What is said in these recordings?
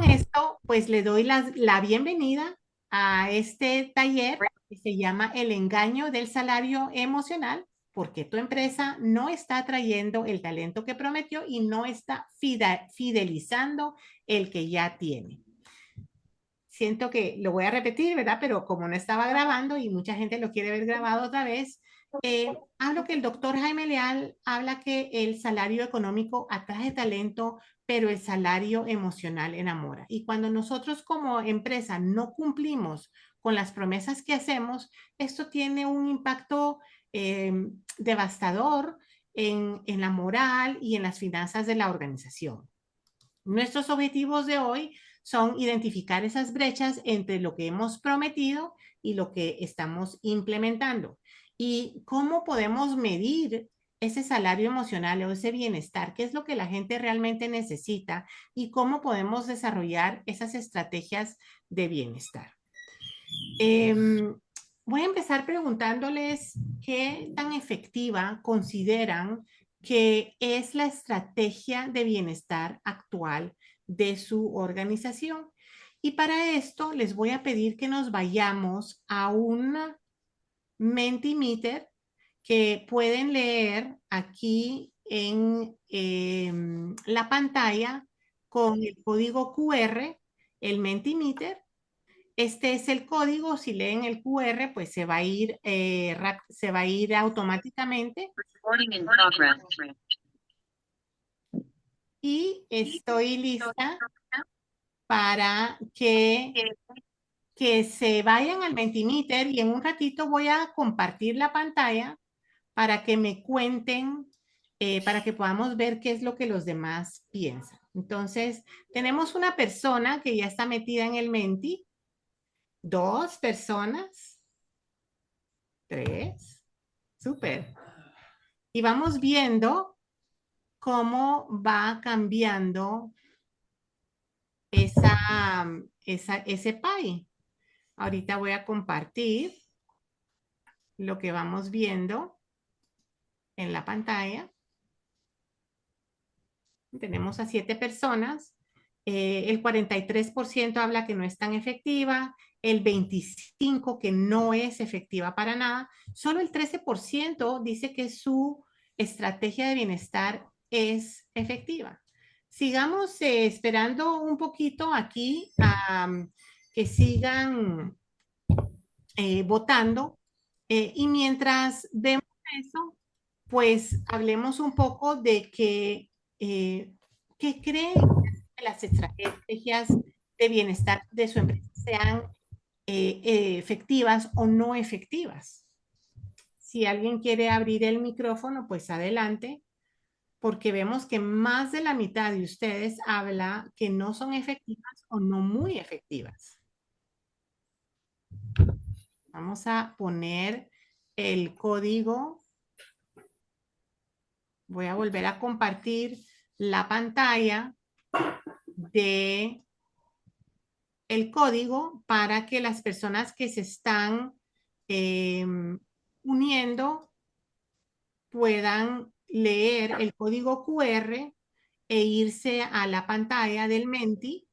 con esto, pues le doy la bienvenida a este taller que se llama El engaño del salario emocional, porque tu empresa no está trayendo el talento que prometió y no está fidelizando el que ya tiene. Siento que lo voy a repetir, ¿verdad? Pero como no estaba grabando y mucha gente lo quiere ver grabado otra vez, hablo que el doctor Jaime Leal habla que el salario económico atrae talento, pero el salario emocional enamora. Y cuando nosotros como empresa no cumplimos con las promesas que hacemos, esto tiene un impacto eh, devastador en la moral y en las finanzas de la organización. Nuestros objetivos de hoy son identificar esas brechas entre lo que hemos prometido y lo que estamos implementando. Y cómo podemos medir ese salario emocional o ese bienestar, qué es lo que la gente realmente necesita y cómo podemos desarrollar esas estrategias de bienestar. Voy a empezar preguntándoles qué tan efectiva consideran que es la estrategia de bienestar actual de su organización. Y para esto les voy a pedir que nos vayamos a un Mentimeter que pueden leer aquí en la pantalla con el código QR, el Mentimeter. Este es el código, si leen el QR, pues se va a ir automáticamente. Y estoy lista para que se vayan al Mentimeter y en un ratito voy a compartir la pantalla para que me cuenten, para que podamos ver qué es lo que los demás piensan. Entonces, tenemos una persona que ya está metida en el Menti, dos personas, tres, súper. Y vamos viendo cómo va cambiando ese pie. Ahorita voy a compartir lo que vamos viendo en la pantalla. Tenemos a 7 personas. El 43% habla que no es tan efectiva, el 25% que no es efectiva para nada, solo el 13% dice que su estrategia de bienestar es efectiva. Sigamos esperando un poquito aquí que sigan votando y mientras vemos eso, pues hablemos un poco de qué creen que las estrategias de bienestar de su empresa sean efectivas o no efectivas. Si alguien quiere abrir el micrófono, pues adelante, porque vemos que más de la mitad de ustedes habla que no son efectivas o no muy efectivas. Vamos a poner el código. Voy a volver a compartir la pantalla de el código para que las personas que se están eh, uniendo puedan leer el código QR e irse a la pantalla del Menti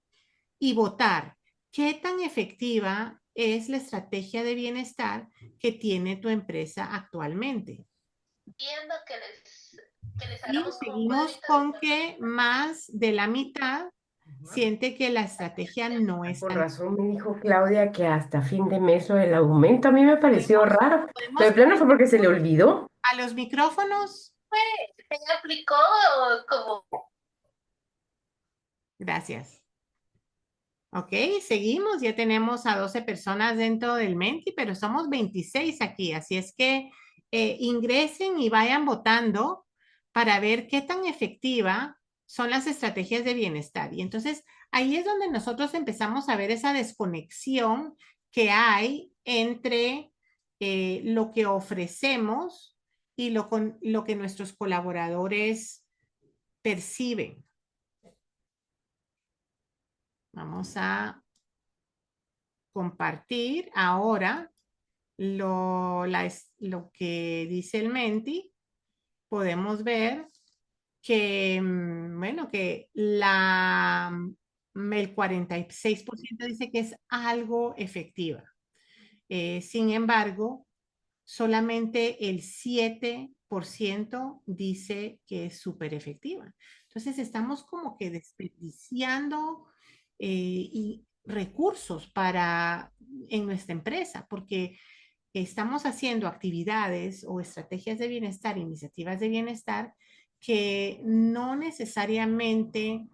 y votar. ¿Qué tan efectiva es la estrategia de bienestar que tiene tu empresa actualmente? Viendo que les Y hagamos como un seguimos cuadrito de con que más de la mitad siente que la estrategia no es Por tan... razón me dijo Claudia que hasta fin de mes lo del aumento a mí me pareció ¿Podemos, raro, pero podemos de plano fue porque se le olvidó. a los micrófonos? se aplicó como Gracias. Ok, seguimos. Ya tenemos a 12 personas dentro del Menti, pero somos 26 aquí. Así es que ingresen y vayan votando para ver qué tan efectiva son las estrategias de bienestar. Y entonces ahí es donde nosotros empezamos a ver esa desconexión que hay entre lo que ofrecemos y lo que nuestros colaboradores perciben. Vamos a compartir ahora lo que dice el Menti. Podemos ver que, bueno, que la el 46% dice que es algo efectiva. Sin embargo, solamente el 7% dice que es súper efectiva. Entonces estamos como que desperdiciando y recursos en nuestra empresa, porque estamos haciendo actividades o estrategias de bienestar, iniciativas de bienestar que no necesariamente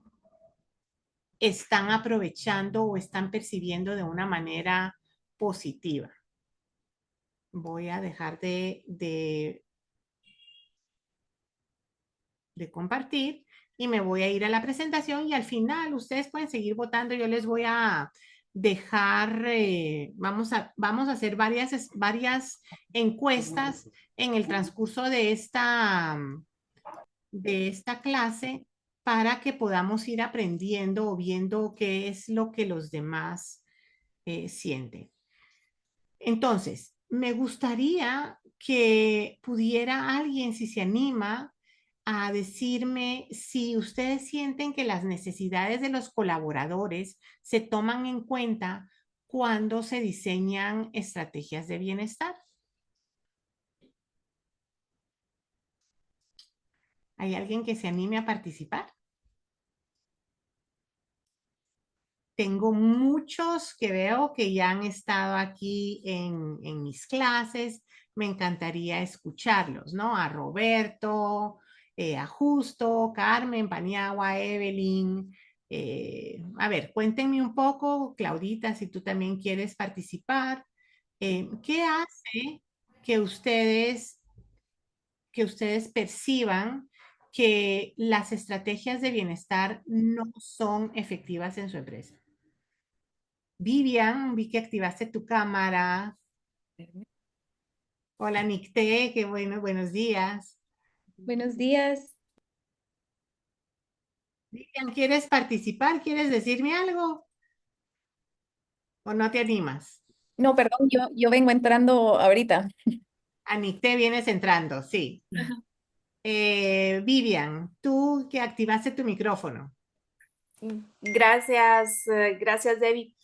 están aprovechando o están percibiendo de una manera positiva. Voy a dejar de compartir y me voy a ir a la presentación y al final ustedes pueden seguir votando. Yo les voy a dejar, vamos a hacer varias encuestas en el transcurso de esta clase para que podamos ir aprendiendo o viendo qué es lo que los demás sienten. Entonces, me gustaría que pudiera alguien, si se anima, a decirme si ustedes sienten que las necesidades de los colaboradores se toman en cuenta cuando se diseñan estrategias de bienestar. ¿Hay alguien que se anime a participar? Tengo muchos que veo que ya han estado aquí en mis clases. Me encantaría escucharlos, ¿no? A Roberto, a Justo, Carmen, Paniagua, Evelyn. A ver, cuéntenme un poco, Claudita, si tú también quieres participar. ¿Qué hace que ustedes perciban que las estrategias de bienestar no son efectivas en su empresa? Vivian, vi que activaste tu cámara. Hola, Nicté, qué bueno, buenos días. Buenos días. Vivian, ¿quieres participar? ¿Quieres decirme algo? ¿O no te animas? No, perdón, yo vengo entrando ahorita. A Nicté vienes entrando, sí. Ajá. Vivian, tú que activaste tu micrófono. Gracias, gracias, Debbie.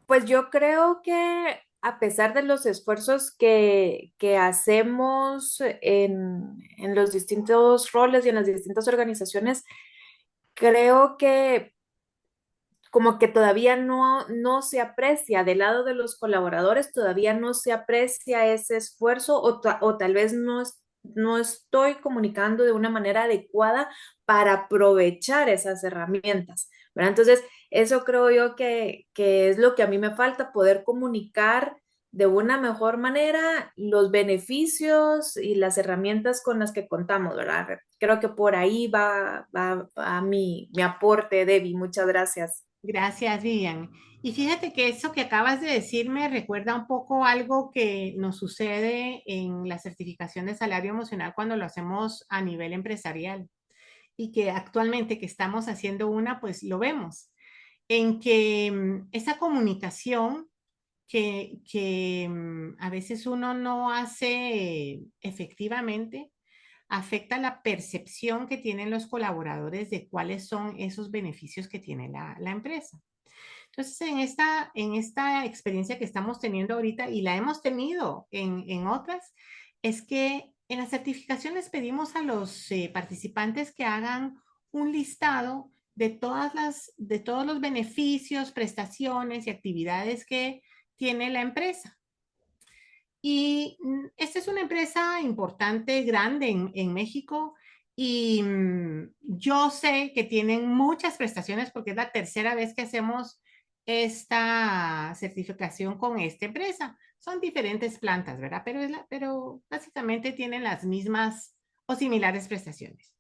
Pues yo creo que a pesar de los esfuerzos que hacemos en los distintos roles y en las distintas organizaciones, creo que como que todavía no se aprecia del lado de los colaboradores, todavía no se aprecia ese esfuerzo o tal vez no estoy comunicando de una manera adecuada para aprovechar esas herramientas, ¿verdad? Entonces, eso creo yo que es lo que a mí me falta, poder comunicar de una mejor manera los beneficios y las herramientas con las que contamos, ¿verdad? Creo que por ahí va mi aporte, Debbie. Muchas gracias. Gracias, Vivian. Y fíjate que eso que acabas de decir me recuerda un poco algo que nos sucede en la certificación de salario emocional cuando lo hacemos a nivel empresarial y que actualmente que estamos haciendo una, pues lo vemos, en que esa comunicación que a veces uno no hace efectivamente, afecta la percepción que tienen los colaboradores de cuáles son esos beneficios que tiene la empresa. Entonces, en esta experiencia que estamos teniendo ahorita y la hemos tenido en otras, es que en la certificación les pedimos a los participantes que hagan un listado de todos los beneficios, prestaciones y actividades que tiene la empresa. Y esta es una empresa importante, grande en México. Y yo sé que tienen muchas prestaciones porque es la tercera vez que hacemos esta certificación con esta empresa. Son diferentes plantas, ¿verdad? Pero básicamente tienen las mismas o similares prestaciones.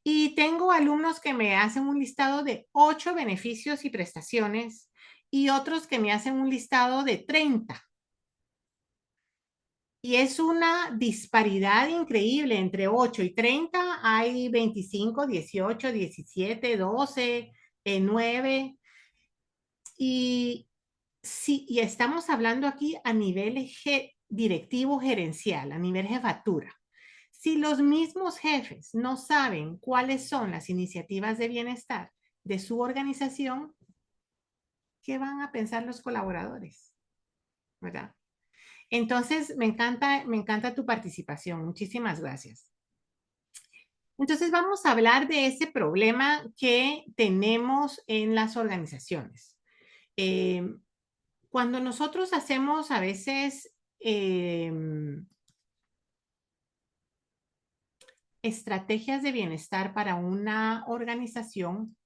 Y tengo alumnos que me hacen un listado de 8 beneficios y prestaciones y otros que me hacen un listado de 30. Y es una disparidad increíble. Entre 8 y 30 hay 25, 18, 17, 12, 9. Y, sí, y estamos hablando aquí a nivel directivo gerencial, a nivel jefatura. Si los mismos jefes no saben cuáles son las iniciativas de bienestar de su organización, ¿qué van a pensar los colaboradores? ¿Verdad? Entonces, me encanta tu participación. Muchísimas gracias. Entonces, vamos a hablar de ese problema que tenemos en las organizaciones. Cuando nosotros hacemos a veces estrategias de bienestar para una organización,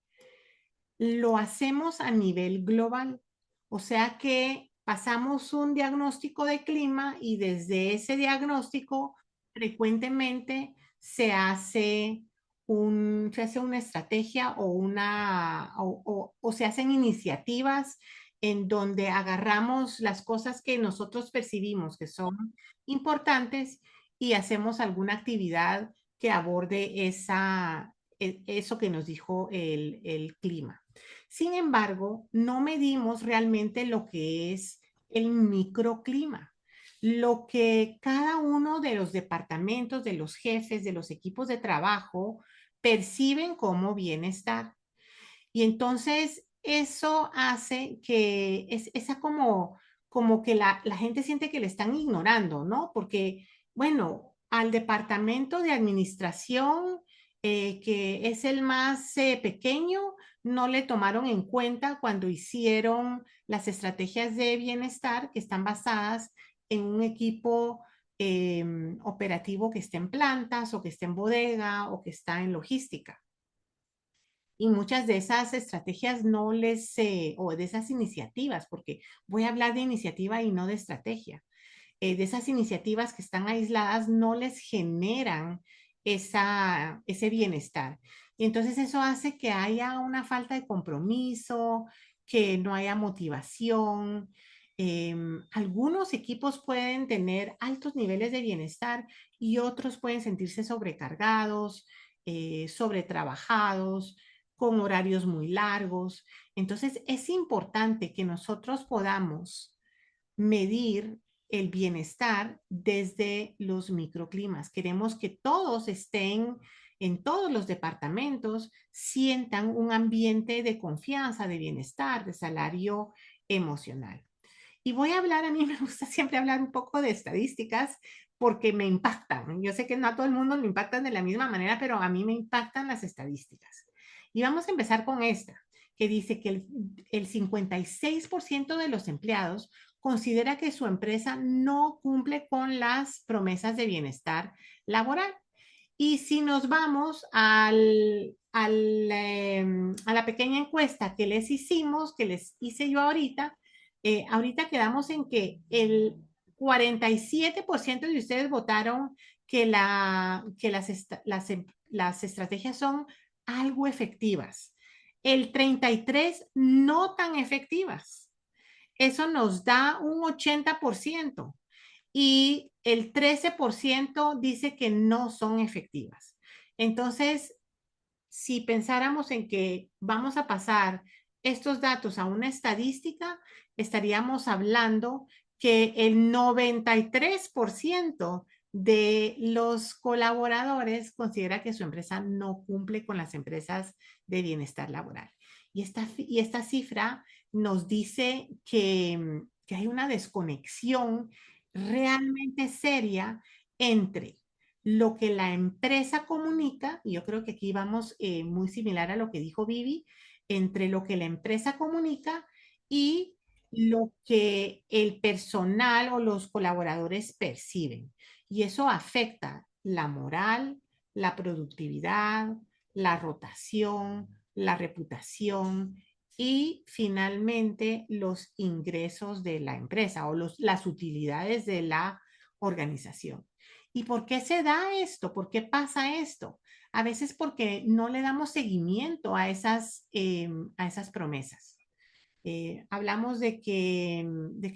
lo hacemos a nivel global. O sea que pasamos un diagnóstico de clima y desde ese diagnóstico frecuentemente se hace una estrategia o se hacen iniciativas en donde agarramos las cosas que nosotros percibimos que son importantes y hacemos alguna actividad que aborde eso que nos dijo el clima. Sin embargo, no medimos realmente lo que es el microclima, lo que cada uno de los departamentos, de los jefes, de los equipos de trabajo perciben como bienestar. Y entonces eso hace que esa como que la gente siente que le están ignorando, ¿no? Porque, bueno, al departamento de administración, que es el más pequeño, no le tomaron en cuenta cuando hicieron las estrategias de bienestar que están basadas en un equipo operativo que esté en plantas o que esté en bodega o que está en logística. Y muchas de esas estrategias o de esas iniciativas, porque voy a hablar de iniciativa y no de estrategia, de esas iniciativas que están aisladas no les generan ese bienestar. Y entonces eso hace que haya una falta de compromiso, que no haya motivación. Algunos equipos pueden tener altos niveles de bienestar y otros pueden sentirse sobrecargados, sobretrabajados, con horarios muy largos. Entonces es importante que nosotros podamos medir el bienestar desde los microclimas. Queremos que todos estén en todos los departamentos, sientan un ambiente de confianza, de bienestar, de salario emocional. Y voy a hablar, a mí me gusta siempre hablar un poco de estadísticas porque me impactan. Yo sé que no a todo el mundo le impactan de la misma manera, pero a mí me impactan las estadísticas. Y vamos a empezar con esta, que dice que el 56% de los empleados considera que su empresa no cumple con las promesas de bienestar laboral. Y si nos vamos a la pequeña encuesta que les hicimos, que les hice yo ahorita, ahorita quedamos en que el 47% de ustedes votaron que las estrategias son algo efectivas. El 33% no tan efectivas. Eso nos da un 80% y el 13% dice que no son efectivas. Entonces, si pensáramos en que vamos a pasar estos datos a una estadística, estaríamos hablando que el 93% de los colaboradores considera que su empresa no cumple con las empresas de bienestar laboral. Y esta cifra nos dice que hay una desconexión realmente seria entre lo que la empresa comunica, y yo creo que aquí vamos muy similar a lo que dijo Vivi, entre lo que la empresa comunica y lo que el personal o los colaboradores perciben. Y eso afecta la moral, la productividad, la rotación, la reputación y finalmente los ingresos de la empresa o las utilidades de la organización. ¿Y por qué se da esto? ¿Por qué pasa esto? A veces porque no le damos seguimiento a esas promesas. Hablamos de que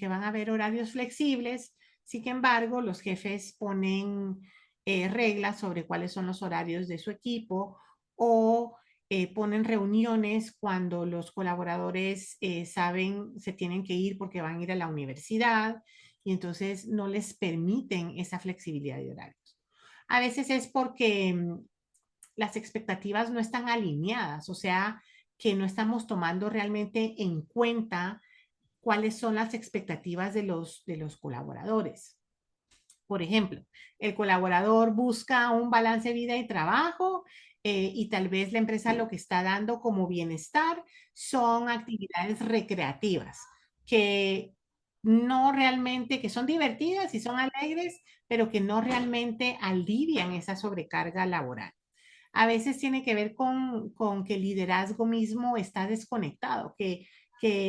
van a haber horarios flexibles, sin embargo, los jefes ponen reglas sobre cuáles son los horarios de su equipo o ponen reuniones cuando los colaboradores se tienen que ir porque van a ir a la universidad y entonces no les permiten esa flexibilidad de horarios. A veces es porque las expectativas no están alineadas, o sea, que no estamos tomando realmente en cuenta cuáles son las expectativas de los colaboradores. Por ejemplo, el colaborador busca un balance de vida y trabajo y tal vez la empresa lo que está dando como bienestar son actividades recreativas que no realmente, que son divertidas y son alegres, pero que no realmente alivian esa sobrecarga laboral. A veces tiene que ver con que el liderazgo mismo está desconectado, que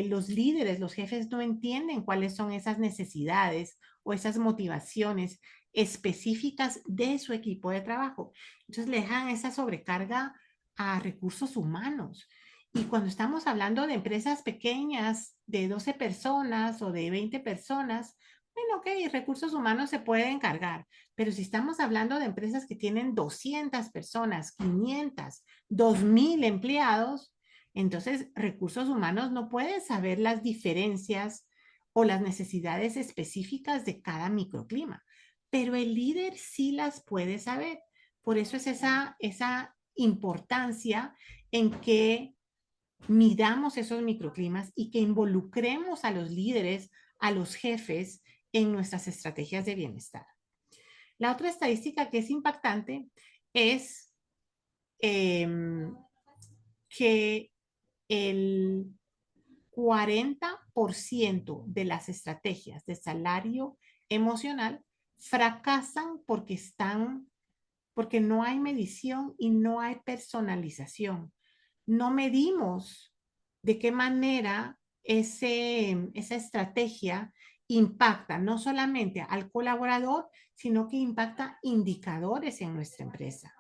los líderes, los jefes no entienden cuáles son esas necesidades o esas motivaciones específicas de su equipo de trabajo. Entonces le dejan esa sobrecarga a recursos humanos. Y cuando estamos hablando de empresas pequeñas, de 12 personas o de 20 personas, bueno, ok, recursos humanos se puede encargar, pero si estamos hablando de empresas que tienen 200 personas, 500, 2000 empleados, entonces recursos humanos no puede saber las diferencias o las necesidades específicas de cada microclima, pero el líder sí las puede saber. Por eso es esa importancia en que midamos esos microclimas y que involucremos a los líderes, a los jefes en nuestras estrategias de bienestar. La otra estadística que es impactante es que el 40% de las estrategias de salario emocional fracasan porque no hay medición y no hay personalización. No medimos de qué manera esa estrategia impacta no solamente al colaborador, sino que impacta indicadores en nuestra empresa.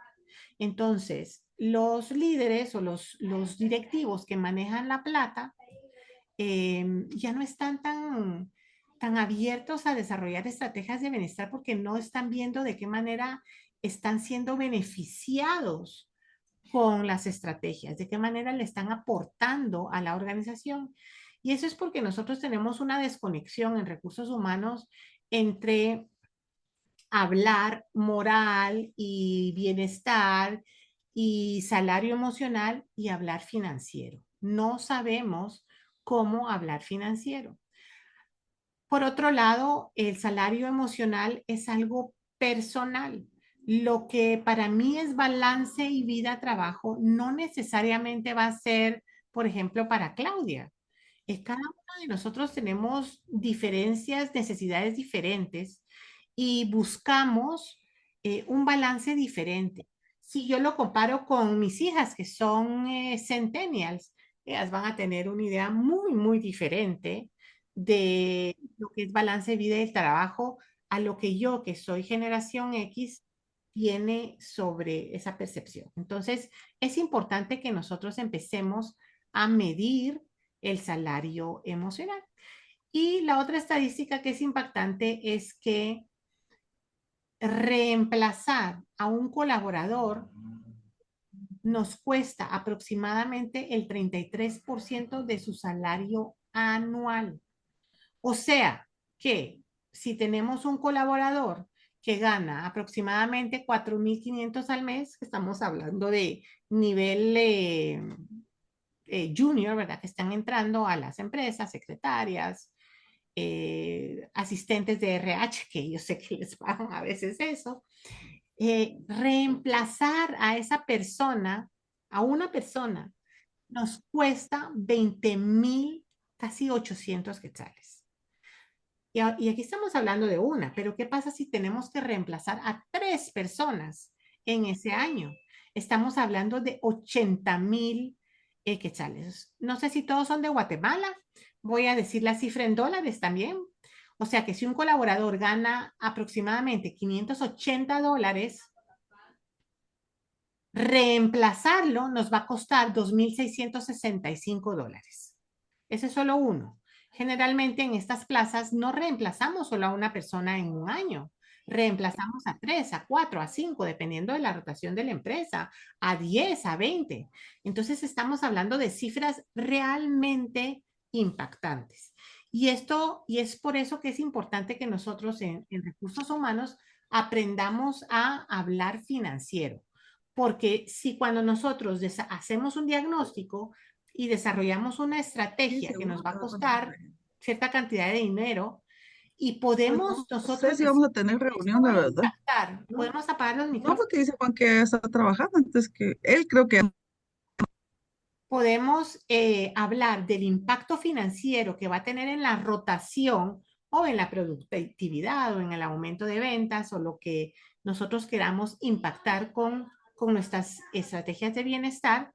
Entonces, los líderes o los directivos que manejan la plata ya no están tan abiertos a desarrollar estrategias de bienestar porque no están viendo de qué manera están siendo beneficiados con las estrategias, de qué manera le están aportando a la organización. Y eso es porque nosotros tenemos una desconexión en recursos humanos entre hablar moral y bienestar y salario emocional y hablar financiero. No sabemos cómo hablar financiero. Por otro lado, el salario emocional es algo personal. Lo que para mí es balance y vida-trabajo no necesariamente va a ser, por ejemplo, para Claudia. Cada uno de nosotros tenemos diferencias, necesidades diferentes y buscamos un balance diferente. Si yo lo comparo con mis hijas que son centennials, ellas van a tener una idea muy, muy diferente de lo que es balance de vida y el trabajo a lo que yo, que soy generación X, tiene sobre esa percepción. Entonces, es importante que nosotros empecemos a medir el salario emocional. Y la otra estadística que es impactante es que reemplazar a un colaborador nos cuesta aproximadamente el 33% de su salario anual. O sea que si tenemos un colaborador que gana aproximadamente 4.500 al mes, estamos hablando de nivel junior, ¿verdad? Que están entrando a las empresas, secretarias, asistentes de RH, que yo sé que les pagan a veces eso, reemplazar a esa persona, a una persona, nos cuesta 20.000, casi 800 quetzales. Y aquí estamos hablando de una, pero ¿qué pasa si tenemos que reemplazar a 3 personas en ese año? Estamos hablando de 80.000 quetzales. No sé si todos son de Guatemala. Voy a decir la cifra en dólares también. O sea que si un colaborador gana aproximadamente $580, reemplazarlo nos va a costar $2.665. Ese es solo uno. Generalmente en estas plazas no reemplazamos solo a una persona en un año, reemplazamos a 3, a 4, a 5, dependiendo de la rotación de la empresa, a 10, a 20. Entonces estamos hablando de cifras realmente impactantes. Y es por eso que es importante que nosotros en recursos humanos aprendamos a hablar financiero. Porque si cuando nosotros hacemos un diagnóstico, y desarrollamos una estrategia que nos va a costar cierta cantidad de dinero y podemos No sé nosotros si vamos a tener reunión, la verdad. impactar, podemos apagar los No, micrófonos, porque dice Juan que está trabajando, entonces que él creo que podemos hablar del impacto financiero que va a tener en la rotación o en la productividad o en el aumento de ventas o lo que nosotros queramos impactar con nuestras estrategias de bienestar.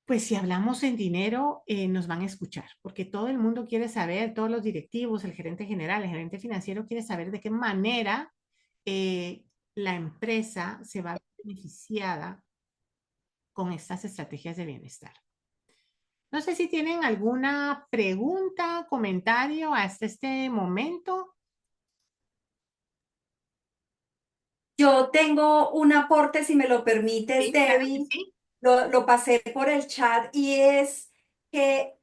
Pues si hablamos en dinero, nos van a escuchar, porque todo el mundo quiere saber, todos los directivos, el gerente general, el gerente financiero quiere saber de qué manera la empresa se va a ver beneficiada con estas estrategias de bienestar. No sé si tienen alguna pregunta, comentario hasta este momento. Yo tengo un aporte, si me lo permites, Sí, claro que Debbie. sí. Lo pasé por el chat y es que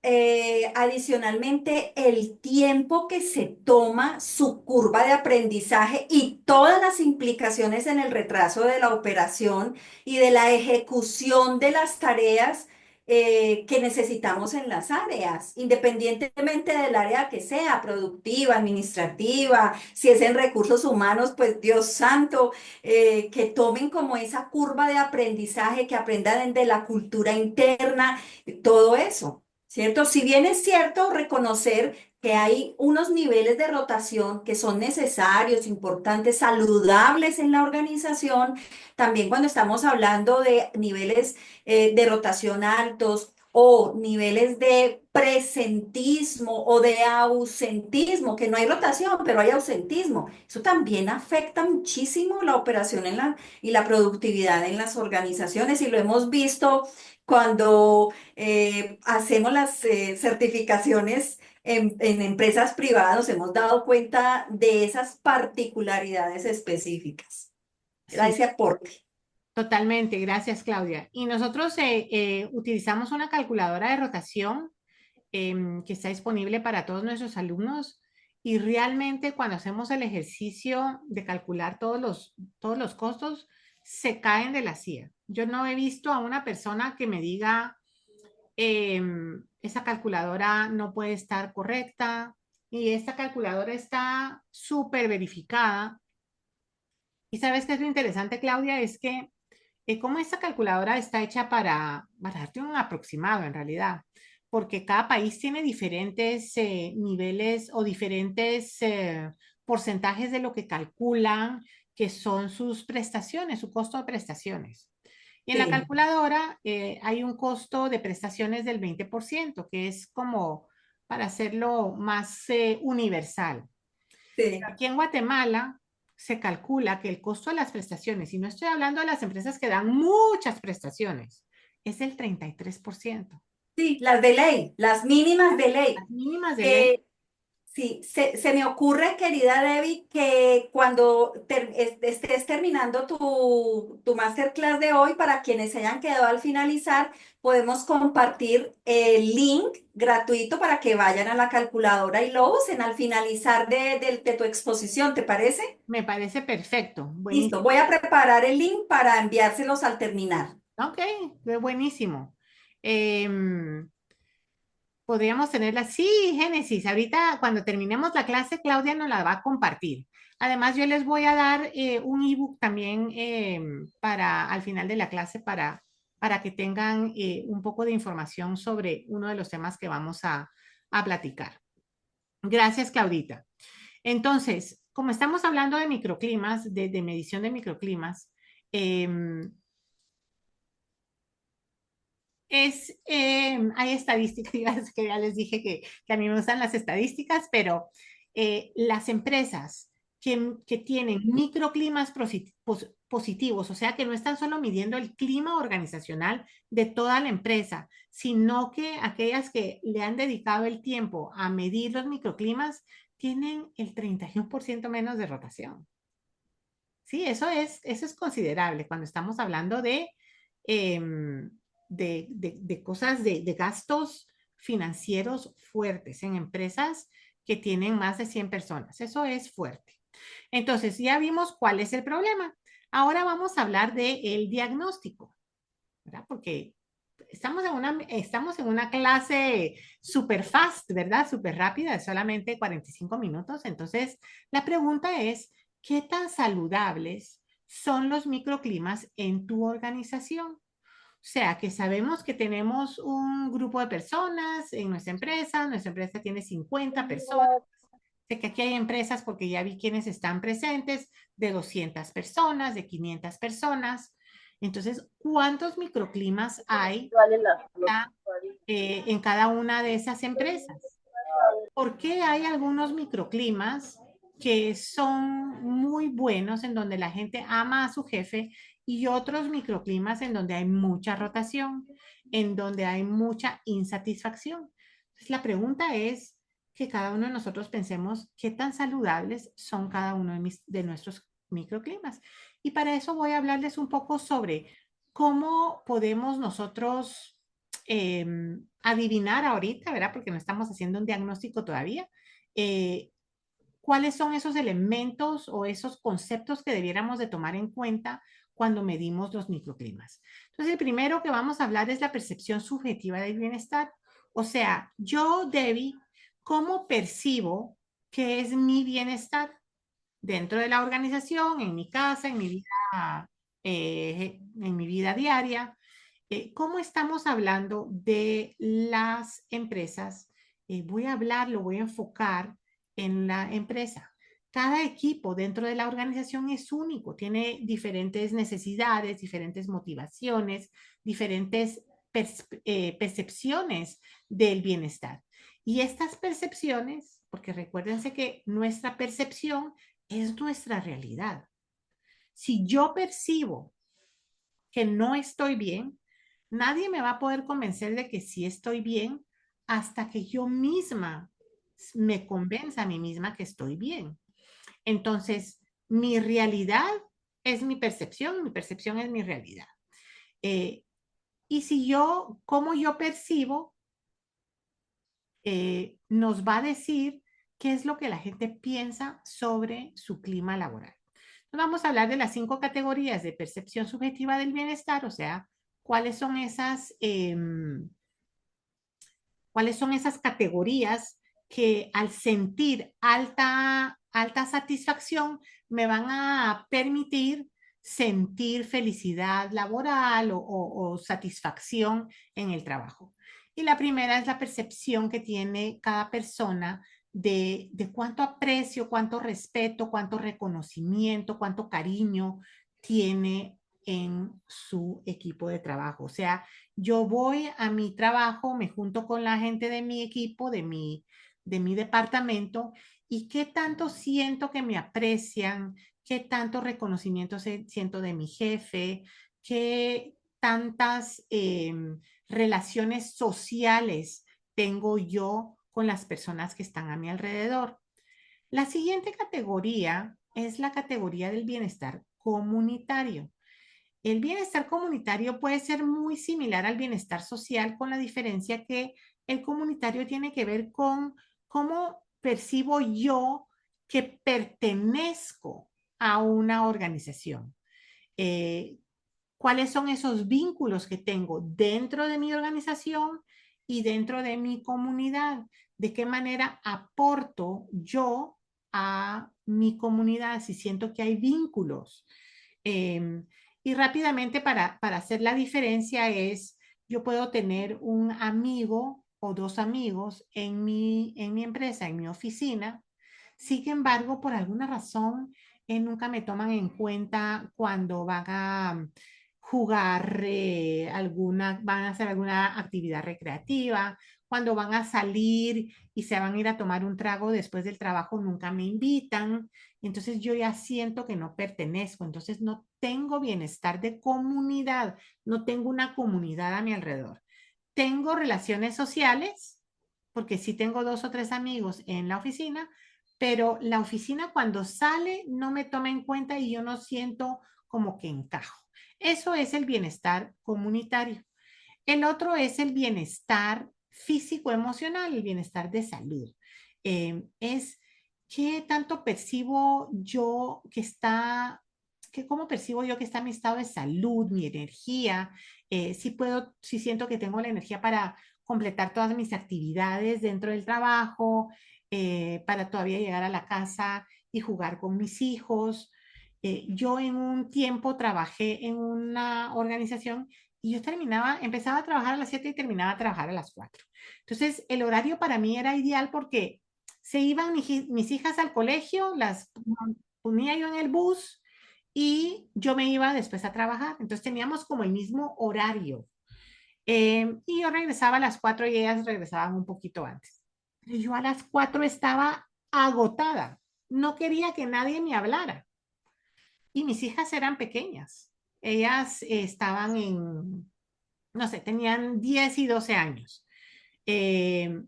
adicionalmente el tiempo que se toma su curva de aprendizaje y todas las implicaciones en el retraso de la operación y de la ejecución de las tareas que necesitamos en las áreas, independientemente del área que sea, productiva, administrativa, si es en recursos humanos, pues Dios santo, que tomen como esa curva de aprendizaje, que aprendan de la cultura interna, todo eso, ¿cierto? Si bien es cierto reconocer que hay unos niveles de rotación que son necesarios, importantes, saludables en la organización, también cuando estamos hablando de niveles de rotación altos o niveles de presentismo o de ausentismo, que no hay rotación, pero hay ausentismo. Eso también afecta muchísimo la operación y la productividad en las organizaciones y lo hemos visto cuando hacemos las certificaciones en empresas privadas, nos hemos dado cuenta de esas particularidades específicas. Era Sí, ese aporte. totalmente. Gracias, Claudia. Y nosotros utilizamos una calculadora de rotación que está disponible para todos nuestros alumnos. Y realmente cuando hacemos el ejercicio de calcular todos los costos, se caen de la silla. Yo no he visto a una persona que me diga, esa calculadora no puede estar correcta y esta calculadora está súper verificada. Y sabes qué es lo interesante, Claudia, es que como esta calculadora está hecha para darte un aproximado en realidad, porque cada país tiene diferentes niveles o diferentes porcentajes de lo que calculan que son sus prestaciones, su costo de prestaciones. Y en la Sí, calculadora hay un costo de prestaciones del 20%, que es como para hacerlo más universal. sí. Aquí en Guatemala se calcula que el costo de las prestaciones, y no estoy hablando de las empresas que dan muchas prestaciones, es el 33%. Sí, las de ley, las mínimas de Las ley. mínimas de ley. Sí, se me ocurre, querida Debbie, que cuando estés terminando tu masterclass de hoy, para quienes se hayan quedado al finalizar, podemos compartir el link gratuito para que vayan a la calculadora y lo usen al finalizar de tu exposición, ¿te parece? Me parece perfecto. Listo, Buenísimo. voy a preparar el link para enviárselos al terminar. Ok, buenísimo. Em, Podríamos tenerla. Sí, Génesis. Ahorita cuando terminemos la clase, Claudia nos la va a compartir. Además, yo les voy a dar un ebook también para al final de la clase para que tengan un poco de información sobre uno de los temas que vamos a platicar. Gracias, Claudita. Entonces, como estamos hablando de microclimas, de medición de microclimas, hay estadísticas que ya les dije que a mí me gustan las estadísticas, pero las empresas que tienen microclimas positivos, o sea, que no están solo midiendo el clima organizacional de toda la empresa, sino que aquellas que le han dedicado el tiempo a medir los microclimas, tienen el 31% menos de rotación. Sí, eso es considerable cuando estamos hablando em, de cosas, de gastos financieros fuertes en empresas que tienen más de 100 personas. Eso es fuerte. Entonces, ya vimos cuál es el problema. Ahora vamos a hablar del diagnóstico, ¿verdad? Porque estamos en una clase super fast, ¿verdad? Súper rápida, de solamente 45 minutos. Entonces, la pregunta es, ¿qué tan saludables son los microclimas en tu organización? O sea, que sabemos que tenemos un grupo de personas en nuestra empresa tiene 50 personas. Sé que aquí hay empresas, porque ya vi quienes están presentes, de 200 personas, de 500 personas. Entonces, ¿cuántos microclimas hay en cada una de esas empresas? ¿Por qué hay algunos microclimas que son muy buenos, en donde la gente ama a su jefe, y otros microclimas en donde hay mucha rotación, en donde hay mucha insatisfacción? Entonces, la pregunta es que cada uno de nosotros pensemos qué tan saludables son cada uno de nuestros microclimas. Y para eso voy a hablarles un poco sobre cómo podemos nosotros adivinar ahorita, ¿verdad? Porque no estamos haciendo un diagnóstico todavía. eh, ¿Cuáles son esos elementos o esos conceptos que debiéramos de tomar en cuenta cuando medimos los microclimas? Entonces, el primero que vamos a hablar es la percepción subjetiva del bienestar. O sea, yo, Debbie, ¿cómo percibo que es mi bienestar dentro de la organización, en mi casa, en mi vida diaria? ¿Cómo estamos hablando de las empresas? Voy a hablar, lo voy a enfocar en la empresa. Cada equipo dentro de la organización es único, tiene diferentes necesidades, diferentes motivaciones, diferentes percepciones del bienestar. Y estas percepciones, porque recuérdense que nuestra percepción es nuestra realidad. Si yo percibo que no estoy bien, nadie me va a poder convencer de que sí estoy bien hasta que yo misma me convenza a mí misma que estoy bien. Entonces, mi realidad es mi percepción es mi realidad. Eh, y si yo, cómo yo percibo, nos va a decir qué es lo que la gente piensa sobre su clima laboral. Vamos a hablar de las 5 categorías de percepción subjetiva del bienestar, o sea, cuáles son esas categorías que, al sentir alta satisfacción, me van a permitir sentir felicidad laboral o satisfacción en el trabajo. Y la primera es la percepción que tiene cada persona de cuánto aprecio, cuánto respeto, cuánto reconocimiento, cuánto cariño tiene en su equipo de trabajo. O sea, yo voy a mi trabajo, me junto con la gente de mi equipo, de mi departamento, y qué tanto siento que me aprecian, qué tanto reconocimiento siento de mi jefe, qué tantas relaciones sociales tengo yo con las personas que están a mi alrededor. La siguiente categoría es la categoría del bienestar comunitario. El bienestar comunitario puede ser muy similar al bienestar social, con la diferencia que el comunitario tiene que ver con cómo percibo yo que pertenezco a una organización. Eh, ¿Cuáles son esos vínculos que tengo dentro de mi organización y dentro de mi comunidad? ¿De qué manera aporto yo a mi comunidad si siento que hay vínculos? Eh, y rápidamente, para hacer la diferencia, yo puedo tener un amigo o dos amigos en mi empresa, en mi oficina. Sin embargo, por alguna razón, nunca me toman en cuenta cuando van a jugar van a hacer alguna actividad recreativa, cuando van a salir y se van a ir a tomar un trago después del trabajo, nunca me invitan. Entonces yo ya siento que no pertenezco, entonces no tengo bienestar de comunidad, no tengo una comunidad a mi alrededor. Tengo relaciones sociales, porque sí tengo 2 o 3 amigos en la oficina, pero la oficina, cuando sale, no me toma en cuenta y yo no siento como que encajo. Eso es el bienestar comunitario. El otro es el bienestar físico-emocional, el bienestar de salud. Es qué tanto percibo yo que está, cómo percibo yo que está mi estado de salud, mi energía, sí siento que tengo la energía para completar todas mis actividades dentro del trabajo, para todavía llegar a la casa y jugar con mis hijos. Yo en un tiempo trabajé en una organización y yo empezaba a trabajar a las 7 y terminaba a trabajar a las 4. Entonces, el horario para mí era ideal porque se iban mis hijas al colegio, las ponía yo en el bus y yo me iba después a trabajar. Entonces, teníamos como el mismo horario. Y yo regresaba a las 4 y ellas regresaban un poquito antes. Pero yo a las 4 estaba agotada. No quería que nadie me hablara. Y mis hijas eran pequeñas. Ellas estaban no sé, tenían 10 y 12 años. Eh,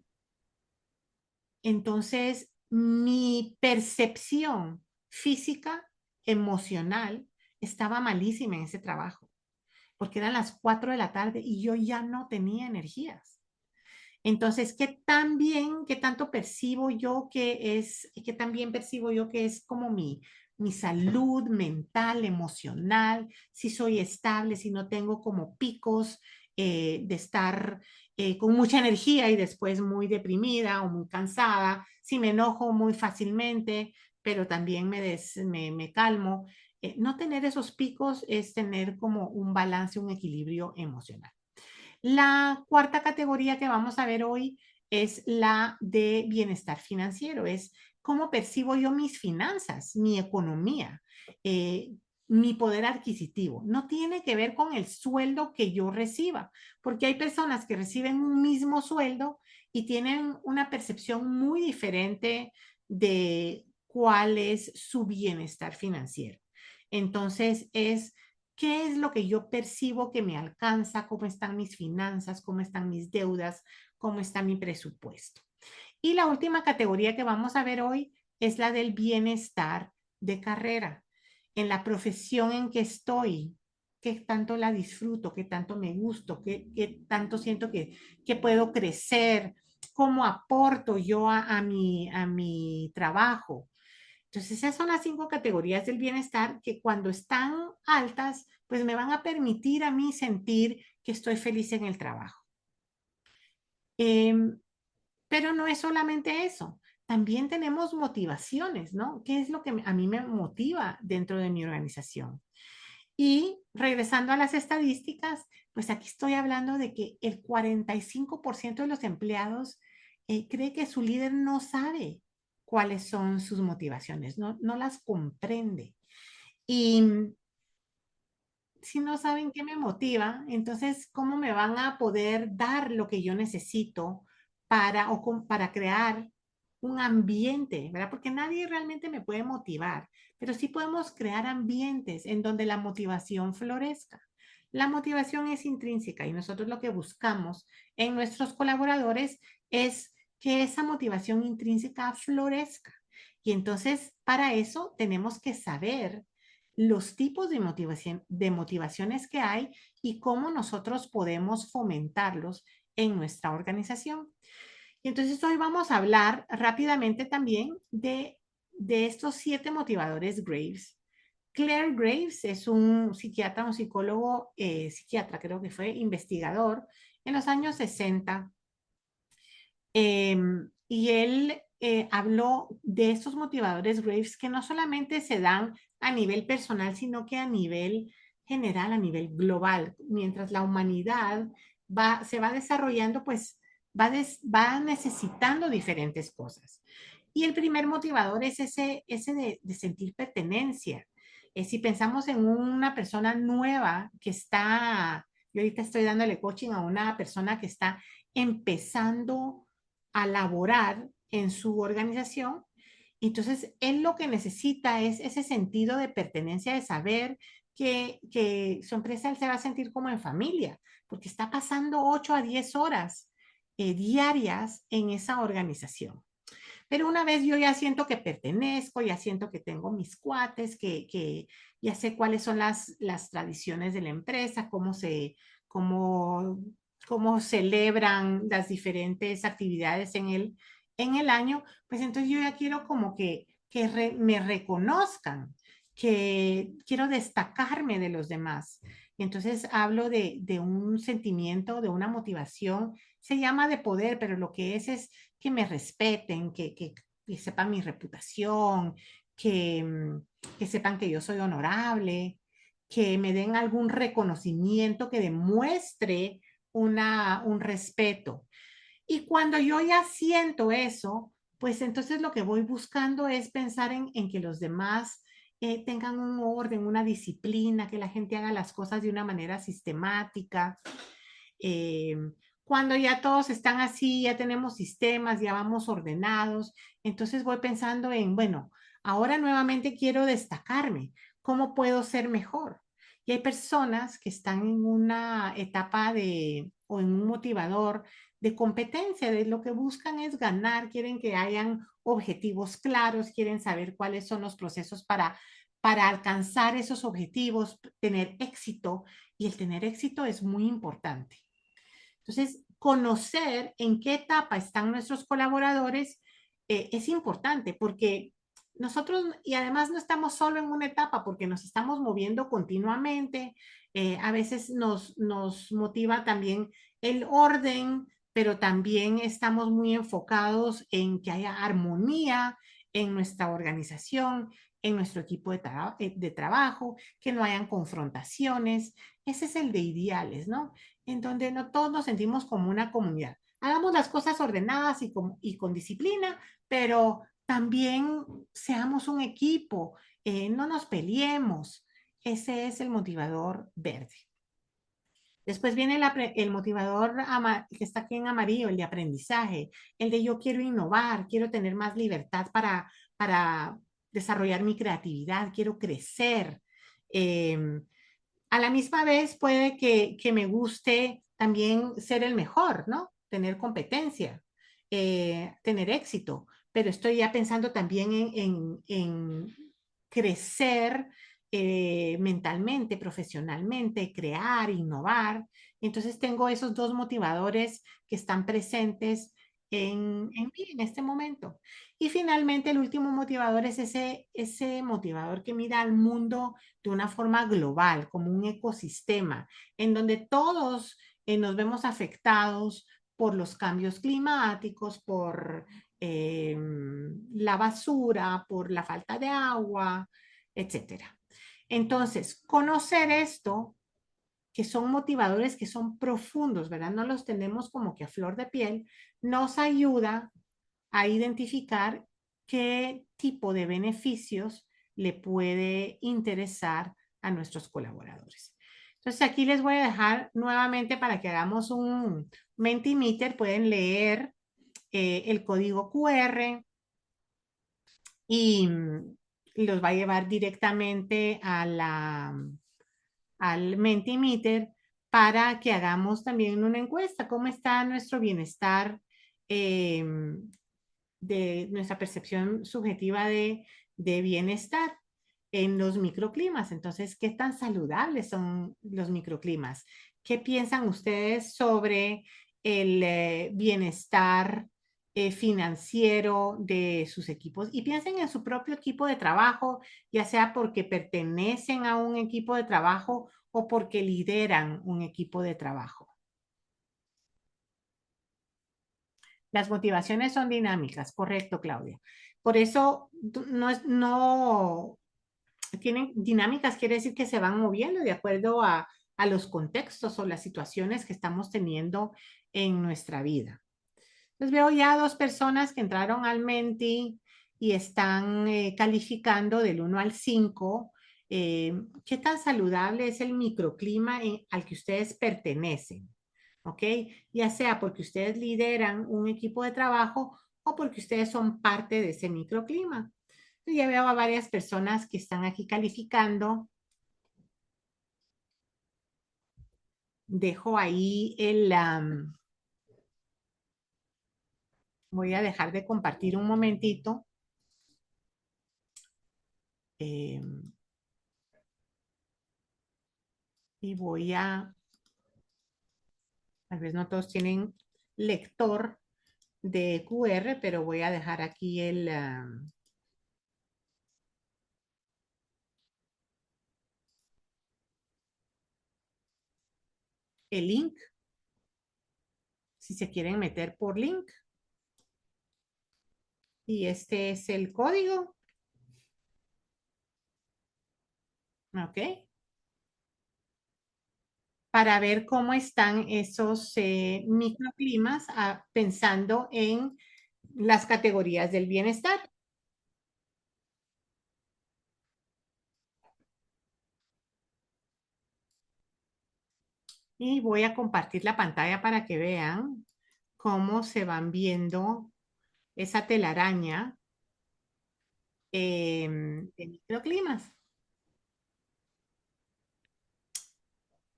entonces, mi percepción física, emocional, estaba malísima en ese trabajo, porque eran las 4 de la tarde y yo ya no tenía energías. Entonces, qué tanto percibo yo qué tan bien percibo yo que es como mi salud mental, emocional, si soy estable, si no tengo como picos de estar con mucha energía y después muy deprimida o muy cansada, si me enojo muy fácilmente, pero también me calmo. No tener esos picos es tener como un balance, un equilibrio emocional. La cuarta categoría que vamos a ver hoy es la de bienestar financiero, es cómo percibo yo mis finanzas, mi economía, eh, mi poder adquisitivo. No tiene que ver con el sueldo que yo reciba, porque hay personas que reciben un mismo sueldo y tienen una percepción muy diferente de cuál es su bienestar financiero. Entonces, ¿qué es lo que yo percibo que me alcanza? ¿Cómo están mis finanzas? ¿Cómo están mis deudas? ¿Cómo está mi presupuesto? Y la última categoría que vamos a ver hoy es la del bienestar de carrera. En la profesión en que estoy, qué tanto la disfruto, qué tanto me gusto, qué tanto siento que puedo crecer, cómo aporto yo a mi trabajo. Entonces, esas son las 5 categorías del bienestar que cuando están altas, pues me van a permitir a mí sentir que estoy feliz en el trabajo. Pero no es solamente eso. También tenemos motivaciones, ¿no? ¿Qué es lo que a mí me motiva dentro de mi organización? Y regresando a las estadísticas, pues aquí estoy hablando de que el 45% de los empleados cree que su líder no sabe cuáles son sus motivaciones, no las comprende. Y si no saben qué me motiva, entonces, ¿cómo me van a poder dar lo que yo necesito para crear un ambiente, ¿verdad? Porque nadie realmente me puede motivar, pero sí podemos crear ambientes en donde la motivación florezca. La motivación es intrínseca y nosotros lo que buscamos en nuestros colaboradores es que esa motivación intrínseca florezca. Y entonces, para eso tenemos que saber los tipos de motivaciones que hay y cómo nosotros podemos fomentarlos en nuestra organización. Y entonces hoy vamos a hablar rápidamente también de estos 7 motivadores Graves. Claire Graves es un psiquiatra, un psicólogo, psiquiatra creo que fue, investigador en los años 60. Y él habló de estos motivadores Graves que no solamente se dan a nivel personal, sino que a nivel general, a nivel global. Mientras la humanidad se va desarrollando, pues va necesitando diferentes cosas. Y el primer motivador es ese de sentir pertenencia. Si pensamos en una persona nueva que yo ahorita estoy dándole coaching a una persona que está empezando a laborar en su organización. Entonces, él lo que necesita es ese sentido de pertenencia, de saber que su empresa él se va a sentir como en familia, porque está pasando 8 a 10 horas diarias en esa organización. Pero una vez yo ya siento que pertenezco, ya siento que tengo mis cuates, que ya sé cuáles son las tradiciones de la empresa, cómo, cómo celebran las diferentes actividades en el año, pues entonces yo ya quiero como me reconozcan, que quiero destacarme de los demás. Y entonces hablo de un sentimiento, de una motivación, se llama de poder, pero lo que es que me respeten, que sepan mi reputación, que sepan que yo soy honorable, que me den algún reconocimiento que demuestre un respeto. Y cuando yo ya siento eso, pues entonces lo que voy buscando es pensar en que los demás tengan un orden, una disciplina, que la gente haga las cosas de una manera sistemática. Eh, Cuando ya todos están así, ya tenemos sistemas, ya vamos ordenados, entonces voy pensando en, bueno, ahora nuevamente quiero destacarme. ¿Cómo puedo ser mejor? Y hay personas que están en una etapa o en un motivador de competencia, de lo que buscan es ganar, quieren que hayan objetivos claros, quieren saber cuáles son los procesos para alcanzar esos objetivos, tener éxito, y el tener éxito es muy importante. Entonces, conocer en qué etapa están nuestros colaboradores es importante porque nosotros, y además no estamos solo en una etapa porque nos estamos moviendo continuamente. A veces nos motiva también el orden, pero también estamos muy enfocados en que haya armonía en nuestra organización, en nuestro equipo de trabajo, que no hayan confrontaciones. Ese es el de ideales, ¿no? En donde no todos nos sentimos como una comunidad. Hagamos las cosas ordenadas y con disciplina, pero también seamos un equipo, no nos peleemos. Ese es el motivador verde. Después viene el motivador que está aquí en amarillo, el de aprendizaje, el de yo quiero innovar, quiero tener más libertad para desarrollar mi creatividad, quiero crecer. A la misma vez puede que me guste también ser el mejor, ¿no? Tener competencia, tener éxito, pero estoy ya pensando también en crecer mentalmente, profesionalmente, crear, innovar. Entonces tengo esos dos motivadores que están presentes en mí en este momento. Y finalmente el último motivador es ese motivador que mira al mundo de una forma global, como un ecosistema, en donde todos nos vemos afectados por los cambios climáticos, por la basura, por la falta de agua, etcétera. Entonces, conocer esto, que son motivadores que son profundos, ¿verdad? No los tenemos como que a flor de piel, nos ayuda a identificar qué tipo de beneficios le puede interesar a nuestros colaboradores. Entonces aquí les voy a dejar nuevamente para que hagamos un Mentimeter. Pueden leer el código QR y los va a llevar directamente al Mentimeter para que hagamos también una encuesta. ¿Cómo está nuestro bienestar? De nuestra percepción subjetiva de bienestar en los microclimas. Entonces, ¿qué tan saludables son los microclimas? ¿Qué piensan ustedes sobre el bienestar financiero de sus equipos? Y piensen en su propio equipo de trabajo, ya sea porque pertenecen a un equipo de trabajo o porque lideran un equipo de trabajo. Las motivaciones son dinámicas, correcto, Claudia. Por eso no tienen dinámicas, quiere decir que se van moviendo de acuerdo a los contextos o las situaciones que estamos teniendo en nuestra vida. Entonces veo ya dos personas que entraron al Menti y están calificando del 1 al 5. ¿Qué tan saludable es el microclima al que ustedes pertenecen? ¿Ok? Ya sea porque ustedes lideran un equipo de trabajo o porque ustedes son parte de ese microclima. Entonces, ya veo a varias personas que están aquí calificando. Dejo ahí voy a dejar de compartir un momentito. Y voy tal vez no todos tienen lector de QR, pero voy a dejar aquí el link, si se quieren meter por link. Y este es el código. ¿Ok? Para ver cómo están esos microclimas pensando en las categorías del bienestar. Y voy a compartir la pantalla para que vean cómo se van viendo esa telaraña de microclimas.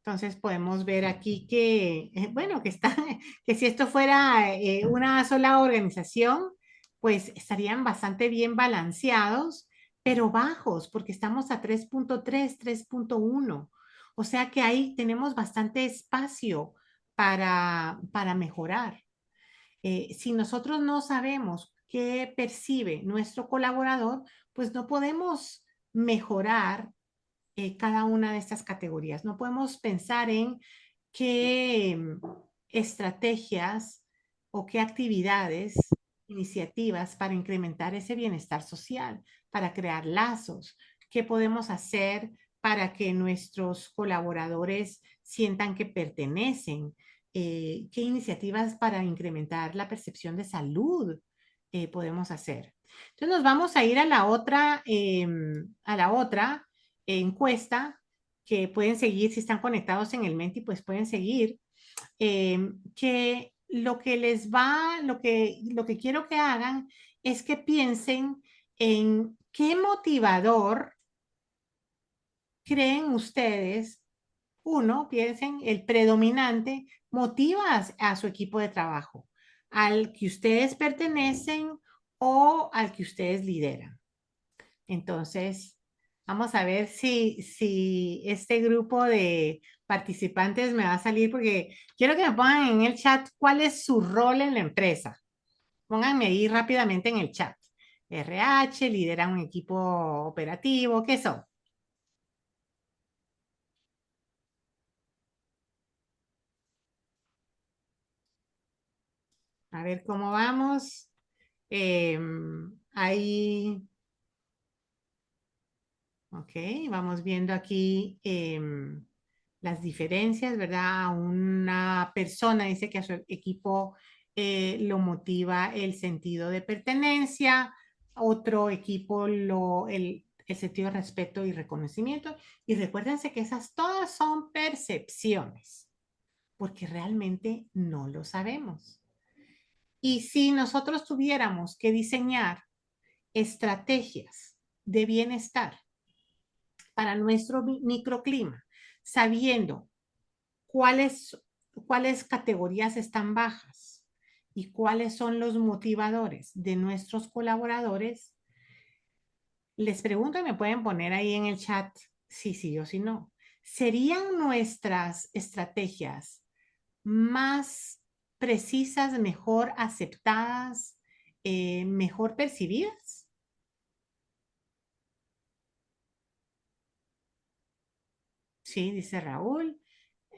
Entonces podemos ver aquí que, bueno, que está, que si esto fuera una sola organización, pues estarían bastante bien balanceados, pero bajos, porque estamos a 3.3, 3.1. O sea que ahí tenemos bastante espacio para mejorar. Si nosotros no sabemos qué percibe nuestro colaborador, pues no podemos mejorar cada una de estas categorías. No podemos pensar en qué estrategias o qué actividades, iniciativas para incrementar ese bienestar social, para crear lazos, qué podemos hacer para que nuestros colaboradores sientan que pertenecen, qué iniciativas para incrementar la percepción de salud podemos hacer. Entonces nos vamos a ir a la otra encuesta que pueden seguir si están conectados en el Menti, pues pueden seguir, que lo que les va, lo que quiero que hagan es que piensen en qué motivador creen ustedes. Uno, piensen, el predominante motiva a su equipo de trabajo, al que ustedes pertenecen o al que ustedes lideran. Entonces, vamos a ver si este grupo de participantes me va a salir, porque quiero que me pongan en el chat cuál es su rol en la empresa. Pónganme ahí rápidamente en el chat. RH, lideran un equipo operativo, ¿qué son? A ver cómo vamos. Ahí, ok, vamos viendo aquí las diferencias, ¿verdad? Una persona dice que a su equipo lo motiva el sentido de pertenencia, otro equipo el sentido de respeto y reconocimiento. Y recuérdense que esas todas son percepciones, porque realmente no lo sabemos. Y si nosotros tuviéramos que diseñar estrategias de bienestar para nuestro microclima, sabiendo cuáles categorías están bajas y cuáles son los motivadores de nuestros colaboradores, les pregunto y me pueden poner ahí en el chat si sí o si no. ¿Serían nuestras estrategias más precisas, mejor aceptadas, mejor percibidas? Sí, dice Raúl.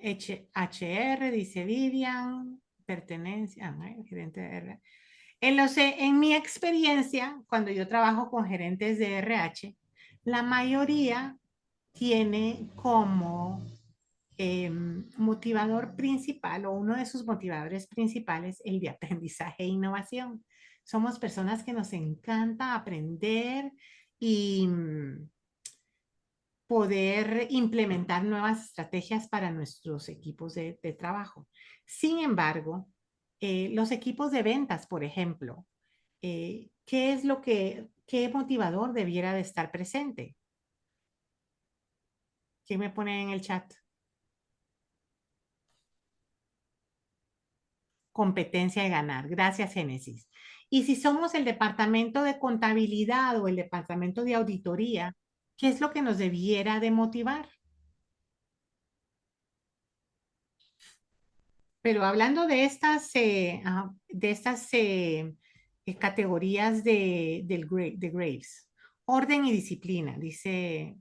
HR, dice Vivian. Pertenencia, gerente de RH. En mi experiencia, cuando yo trabajo con gerentes de RH, la mayoría tiene como motivador principal o uno de sus motivadores principales el de aprendizaje e innovación. Somos personas que nos encanta aprender y poder implementar nuevas estrategias para nuestros equipos de trabajo. Sin embargo, los equipos de ventas, por ejemplo, qué motivador debiera de estar presente? ¿Qué me pone en el chat? Competencia de ganar. Gracias, Génesis. Y si somos el departamento de contabilidad o el departamento de auditoría, ¿qué es lo que nos debiera de motivar? Pero hablando de estas categorías de Graves, orden y disciplina, dice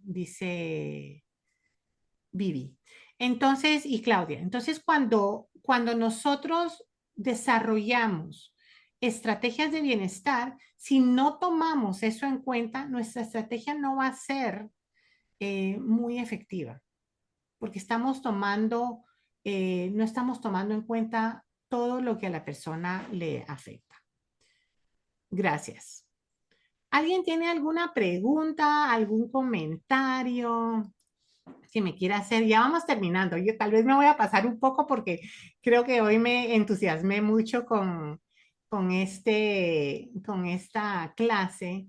Vivi. Entonces, y Claudia, entonces cuando nosotros desarrollamos estrategias de bienestar, si no tomamos eso en cuenta, nuestra estrategia no va a ser muy efectiva, porque no estamos tomando en cuenta todo lo que a la persona le afecta. Gracias. ¿Alguien tiene alguna pregunta, algún comentario que me quiera hacer? Ya vamos terminando. Yo tal vez me voy a pasar un poco porque creo que hoy me entusiasmé mucho con esta clase.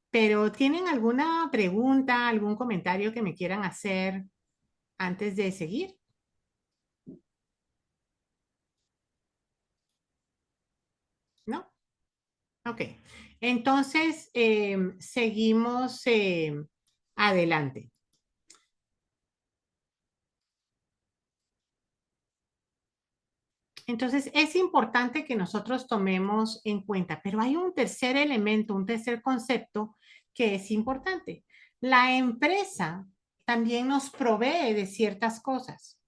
Pero ¿tienen alguna pregunta, algún comentario que me quieran hacer antes de seguir? ¿No? Ok. Entonces, seguimos adelante. Entonces, es importante que nosotros tomemos en cuenta, pero hay un tercer elemento, un tercer concepto que es importante. La empresa también nos provee de ciertas cosas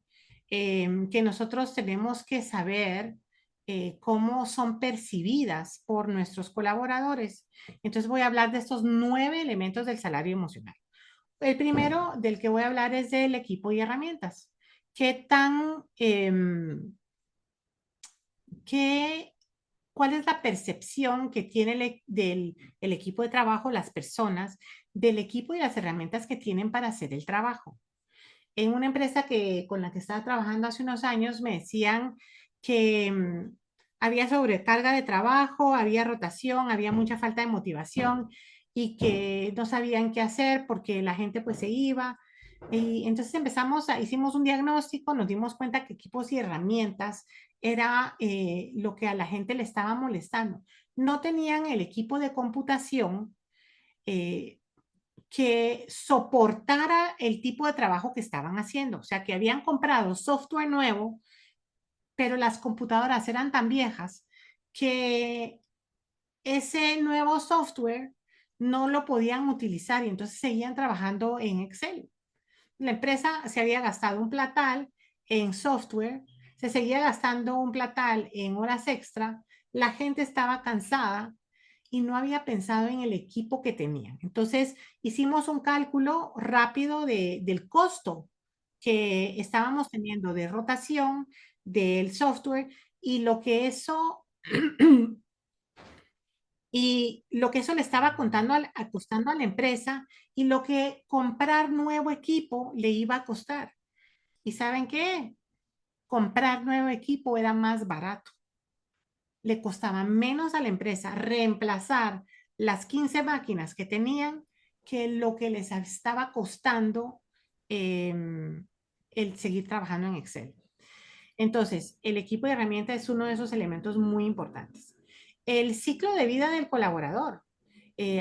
que nosotros tenemos que saber cómo son percibidas por nuestros colaboradores. Entonces, voy a hablar de estos 9 elementos del salario emocional. El primero del que voy a hablar es del equipo y herramientas. ¿Qué tan... ¿qué, cuál es la percepción que tiene el equipo de trabajo, las personas, del equipo y las herramientas que tienen para hacer el trabajo? En una empresa con la que estaba trabajando hace unos años me decían que había sobrecarga de trabajo, había rotación, había mucha falta de motivación y que no sabían qué hacer porque la gente pues se iba. Y entonces hicimos un diagnóstico, nos dimos cuenta que equipos y herramientas era lo que a la gente le estaba molestando. No tenían el equipo de computación eh, que soportara el tipo de trabajo que estaban haciendo. O sea, que habían comprado software nuevo, pero las computadoras eran tan viejas que ese nuevo software no lo podían utilizar y entonces seguían trabajando en Excel. La empresa se había gastado un platal en software, se seguía gastando un platal en horas extra, la gente estaba cansada y no había pensado en el equipo que tenían. Entonces hicimos un cálculo rápido del costo que estábamos teniendo de rotación del software y lo que eso y lo que eso le estaba costando a la empresa y lo que comprar nuevo equipo le iba a costar. ¿Y saben qué? Comprar nuevo equipo era más barato. Le costaba menos a la empresa reemplazar las 15 máquinas que tenían que lo que les estaba costando el seguir trabajando en Excel. Entonces, el equipo de herramientas es uno de esos elementos muy importantes. El ciclo de vida del colaborador.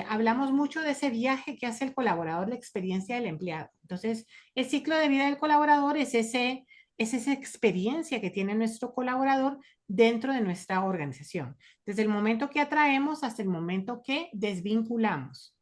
Hablamos mucho de ese viaje que hace el colaborador, la experiencia del empleado. Entonces, el ciclo de vida del colaborador es esa experiencia que tiene nuestro colaborador dentro de nuestra organización, desde el momento que atraemos hasta el momento que desvinculamos.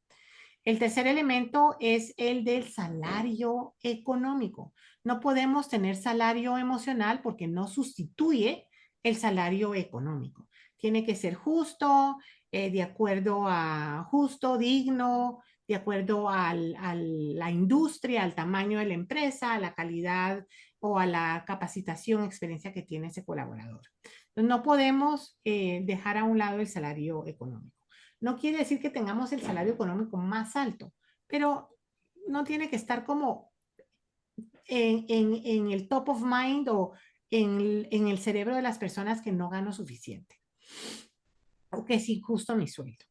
El tercer elemento es el del salario económico. No podemos tener salario emocional porque no sustituye el salario económico. Tiene que ser justo, de acuerdo a justo, digno, de acuerdo a la industria, al tamaño de la empresa, a la calidad o a la capacitación, experiencia que tiene ese colaborador. Entonces, no podemos dejar a un lado el salario económico. No quiere decir que tengamos el salario económico más alto, pero no tiene que estar como en el top of mind o en el cerebro de las personas que no gano suficiente o que es injusto mi sueldo.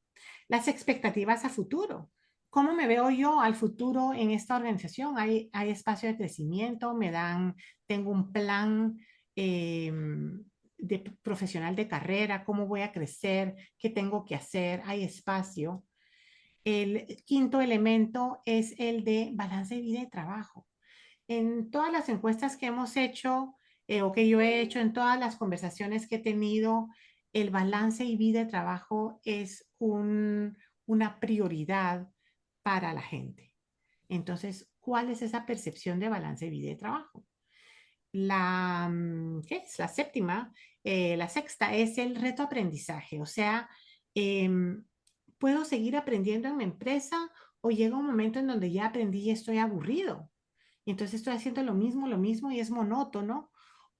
Las expectativas a futuro. ¿Cómo me veo yo al futuro en esta organización? ¿Hay espacio de crecimiento? Tengo un plan de profesional de carrera, cómo voy a crecer, qué tengo que hacer, hay espacio. El quinto elemento es el de balance de vida y trabajo. En todas las encuestas que hemos hecho o que yo he hecho, en todas las conversaciones que he tenido, el balance y vida de trabajo es una prioridad para la gente. Entonces, ¿cuál es esa percepción de balance de vida y trabajo? ¿qué es? La séptima, la sexta es el reto aprendizaje. O sea, ¿puedo seguir aprendiendo en mi empresa o llega un momento en donde ya aprendí y estoy aburrido? Y entonces estoy haciendo lo mismo y es monótono.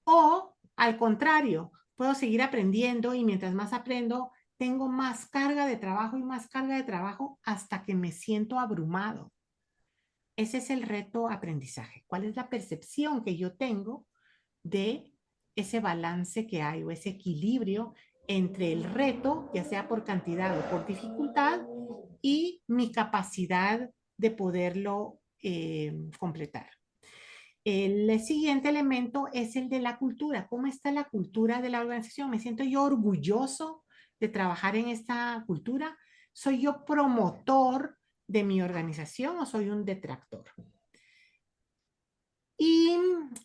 O al contrario, puedo seguir aprendiendo y mientras más aprendo, tengo más carga de trabajo y más carga de trabajo hasta que me siento abrumado. Ese es el reto aprendizaje. ¿Cuál es la percepción que yo tengo de ese balance que hay o ese equilibrio entre el reto, ya sea por cantidad o por dificultad, y mi capacidad de poderlo completar? El siguiente elemento es el de la cultura. ¿Cómo está la cultura de la organización? ¿Me siento yo orgulloso de trabajar en esta cultura? ¿Soy yo promotor de mi organización o soy un detractor? Y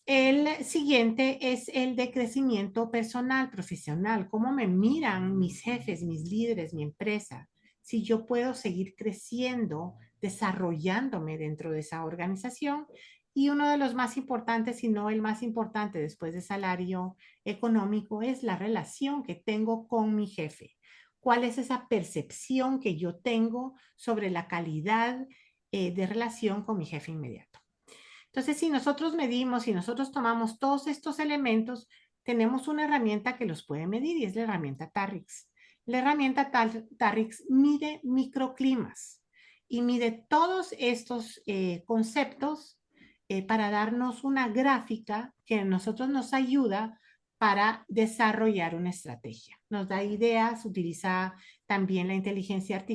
el siguiente es el de crecimiento personal, profesional. ¿Cómo me miran mis jefes, mis líderes, mi empresa? Si yo puedo seguir creciendo, desarrollándome dentro de esa organización. Y uno de los más importantes, si no el más importante después de salario económico, es la relación que tengo con mi jefe. ¿Cuál es esa percepción que yo tengo sobre la calidad de relación con mi jefe inmediato? Entonces, si nosotros medimos, si nosotros tomamos todos estos elementos, tenemos una herramienta que los puede medir y es la herramienta TARRIX. La herramienta TARRIX mide microclimas y mide todos estos conceptos para darnos una gráfica que a nosotros nos ayuda para desarrollar una estrategia. Nos da ideas, utiliza también la inteligencia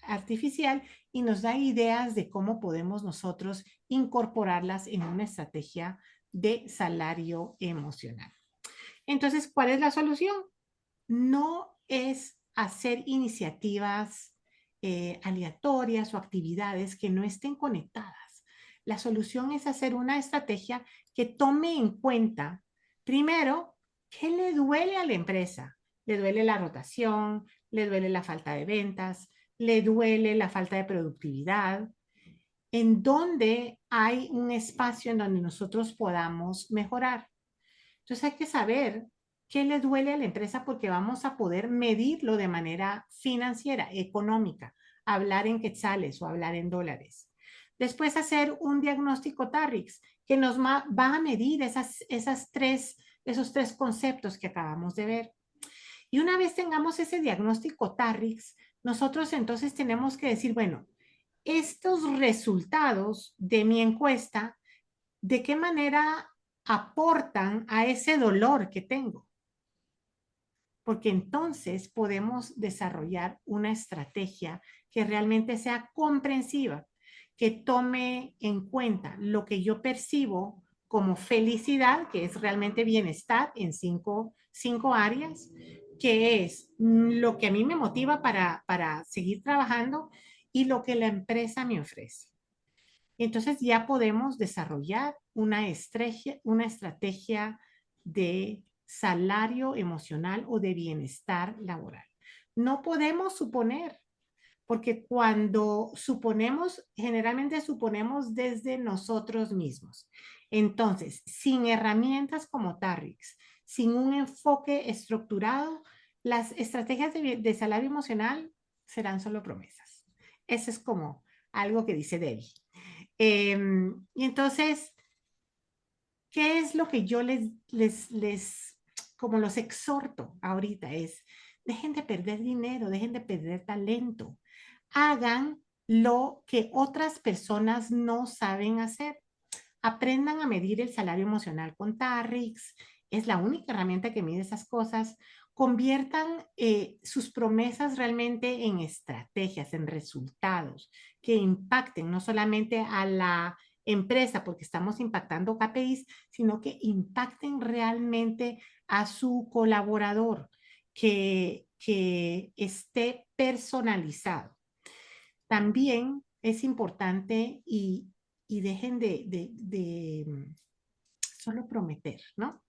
artificial y nos da ideas de cómo podemos nosotros incorporarlas en una estrategia de salario emocional. Entonces, ¿cuál es la solución? No es hacer iniciativas aleatorias o actividades que no estén conectadas. La solución es hacer una estrategia que tome en cuenta, primero, qué le duele a la empresa. Le duele la rotación, le duele la falta de ventas, le duele la falta de productividad, en donde hay un espacio en donde nosotros podamos mejorar. Entonces hay que saber qué le duele a la empresa porque vamos a poder medirlo de manera financiera, económica, hablar en quetzales o hablar en dólares. Después hacer un diagnóstico TARRIX que nos va a medir esos tres conceptos que acabamos de ver. Y una vez tengamos ese diagnóstico TARRIX, nosotros entonces tenemos que decir, bueno, estos resultados de mi encuesta, ¿de qué manera aportan a ese dolor que tengo? Porque entonces podemos desarrollar una estrategia que realmente sea comprensiva, que tome en cuenta lo que yo percibo como felicidad, que es realmente bienestar en cinco áreas, que es lo que a mí me motiva para seguir trabajando y lo que la empresa me ofrece. Entonces ya podemos desarrollar una estrategia de salario emocional o de bienestar laboral. No podemos suponer, porque cuando suponemos, generalmente suponemos desde nosotros mismos. Entonces, sin herramientas como TARRIX, sin un enfoque estructurado, las estrategias de salario emocional serán solo promesas. Eso es como algo que dice Debbie. Y entonces, ¿qué es lo que yo como los exhorto ahorita? Es, dejen de perder dinero, dejen de perder talento. Hagan lo que otras personas no saben hacer. Aprendan a medir el salario emocional con TARRIX. Es la única herramienta que mide esas cosas. Conviertan sus promesas realmente en estrategias, en resultados que impacten no solamente a la empresa, porque estamos impactando KPIs, sino que impacten realmente a su colaborador, que esté personalizado. También es importante y dejen de solo prometer, ¿no?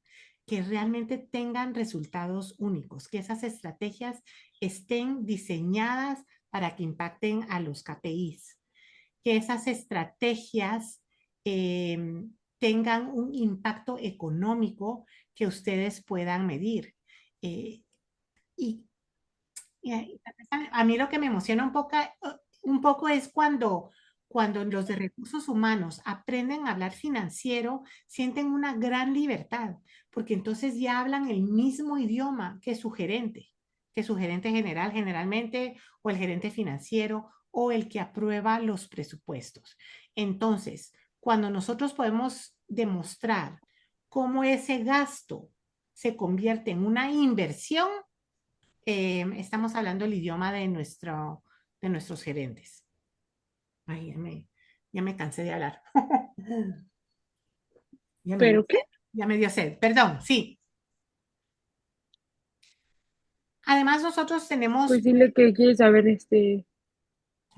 Que realmente tengan resultados únicos, que esas estrategias estén diseñadas para que impacten a los KPIs, que esas estrategias tengan un impacto económico que ustedes puedan medir. Eh, y, a mí lo que me emociona un poco es cuando los de recursos humanos aprenden a hablar financiero, sienten una gran libertad, porque entonces ya hablan el mismo idioma que su gerente general generalmente, o el gerente financiero, o el que aprueba los presupuestos. Entonces, cuando nosotros podemos demostrar cómo ese gasto se convierte en una inversión, estamos hablando el idioma de nuestros gerentes. Ay, ya me cansé de hablar. Ya me dio ¿Pero qué? sed, ya me dio sed. Perdón, sí. Además, nosotros Pues dile que quieres saber,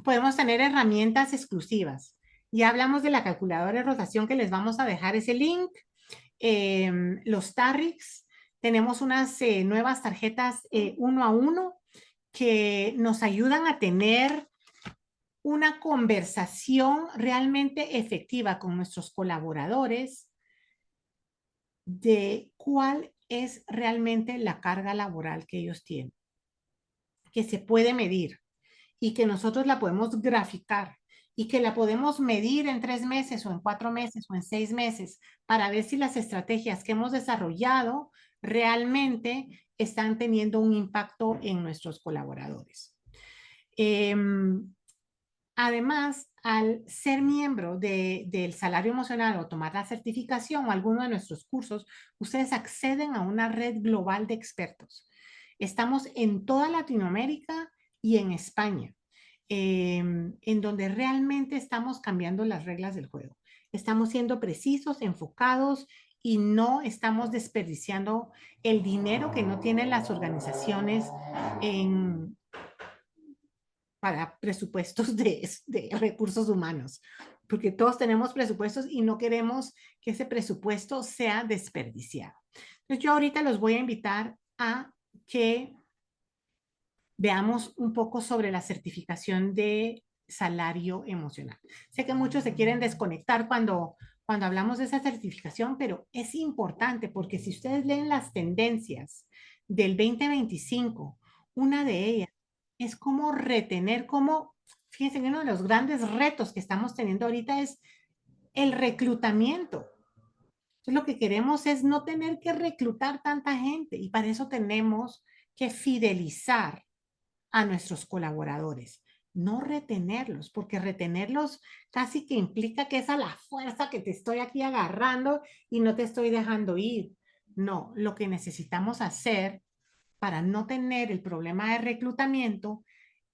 podemos tener herramientas exclusivas. Ya hablamos de la calculadora de rotación, que les vamos a dejar ese link. Los TARRIX, tenemos unas nuevas tarjetas 1 a 1 que nos ayudan a tener una conversación realmente efectiva con nuestros colaboradores de cuál es realmente la carga laboral que ellos tienen, que se puede medir y que nosotros la podemos graficar y que la podemos medir en 3 meses o en 4 meses o en 6 meses para ver si las estrategias que hemos desarrollado realmente están teniendo un impacto en nuestros colaboradores. Además, al ser miembro del salario emocional o tomar la certificación o alguno de nuestros cursos, ustedes acceden a una red global de expertos. Estamos en toda Latinoamérica y en España, en donde realmente estamos cambiando las reglas del juego. Estamos siendo precisos, enfocados y no estamos desperdiciando el dinero que no tienen las organizaciones en para presupuestos de recursos humanos, porque todos tenemos presupuestos y no queremos que ese presupuesto sea desperdiciado. Entonces yo ahorita los voy a invitar a que veamos un poco sobre la certificación de salario emocional. Sé que muchos se quieren desconectar cuando hablamos de esa certificación, pero es importante porque si ustedes leen las tendencias del 2025, una de ellas es cómo retener, fíjense, uno de los grandes retos que estamos teniendo ahorita es el reclutamiento. Entonces, lo que queremos es no tener que reclutar tanta gente y para eso tenemos que fidelizar a nuestros colaboradores, no retenerlos, porque retenerlos casi que implica que es a la fuerza que te estoy aquí agarrando y no te estoy dejando ir. No, lo que necesitamos hacer para no tener el problema de reclutamiento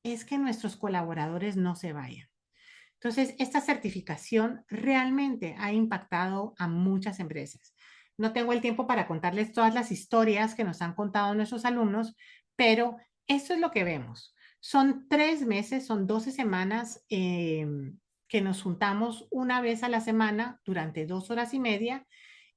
es que nuestros colaboradores no se vayan. Entonces, esta certificación realmente ha impactado a muchas empresas. No tengo el tiempo para contarles todas las historias que nos han contado nuestros alumnos, pero esto es lo que vemos. Son 3 meses, son 12 semanas que nos juntamos una vez a la semana durante 2 horas y media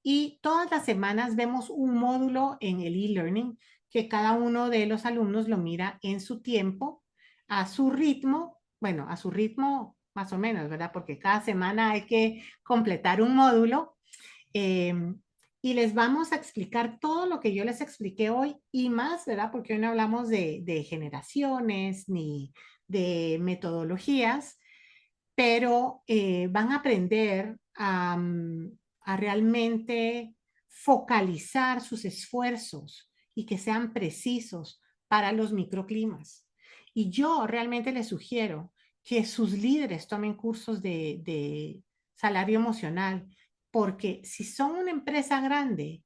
y todas las semanas vemos un módulo en el e-learning que cada uno de los alumnos lo mira en su tiempo, a su ritmo, bueno, a su ritmo más o menos, ¿verdad? Porque cada semana hay que completar un módulo. Y les vamos a explicar todo lo que yo les expliqué hoy y más, ¿verdad? Porque hoy no hablamos de generaciones ni de metodologías, pero van a aprender a realmente focalizar sus esfuerzos y que sean precisos para los microclimas. Y yo realmente les sugiero que sus líderes tomen cursos de salario emocional, porque si son una empresa grande,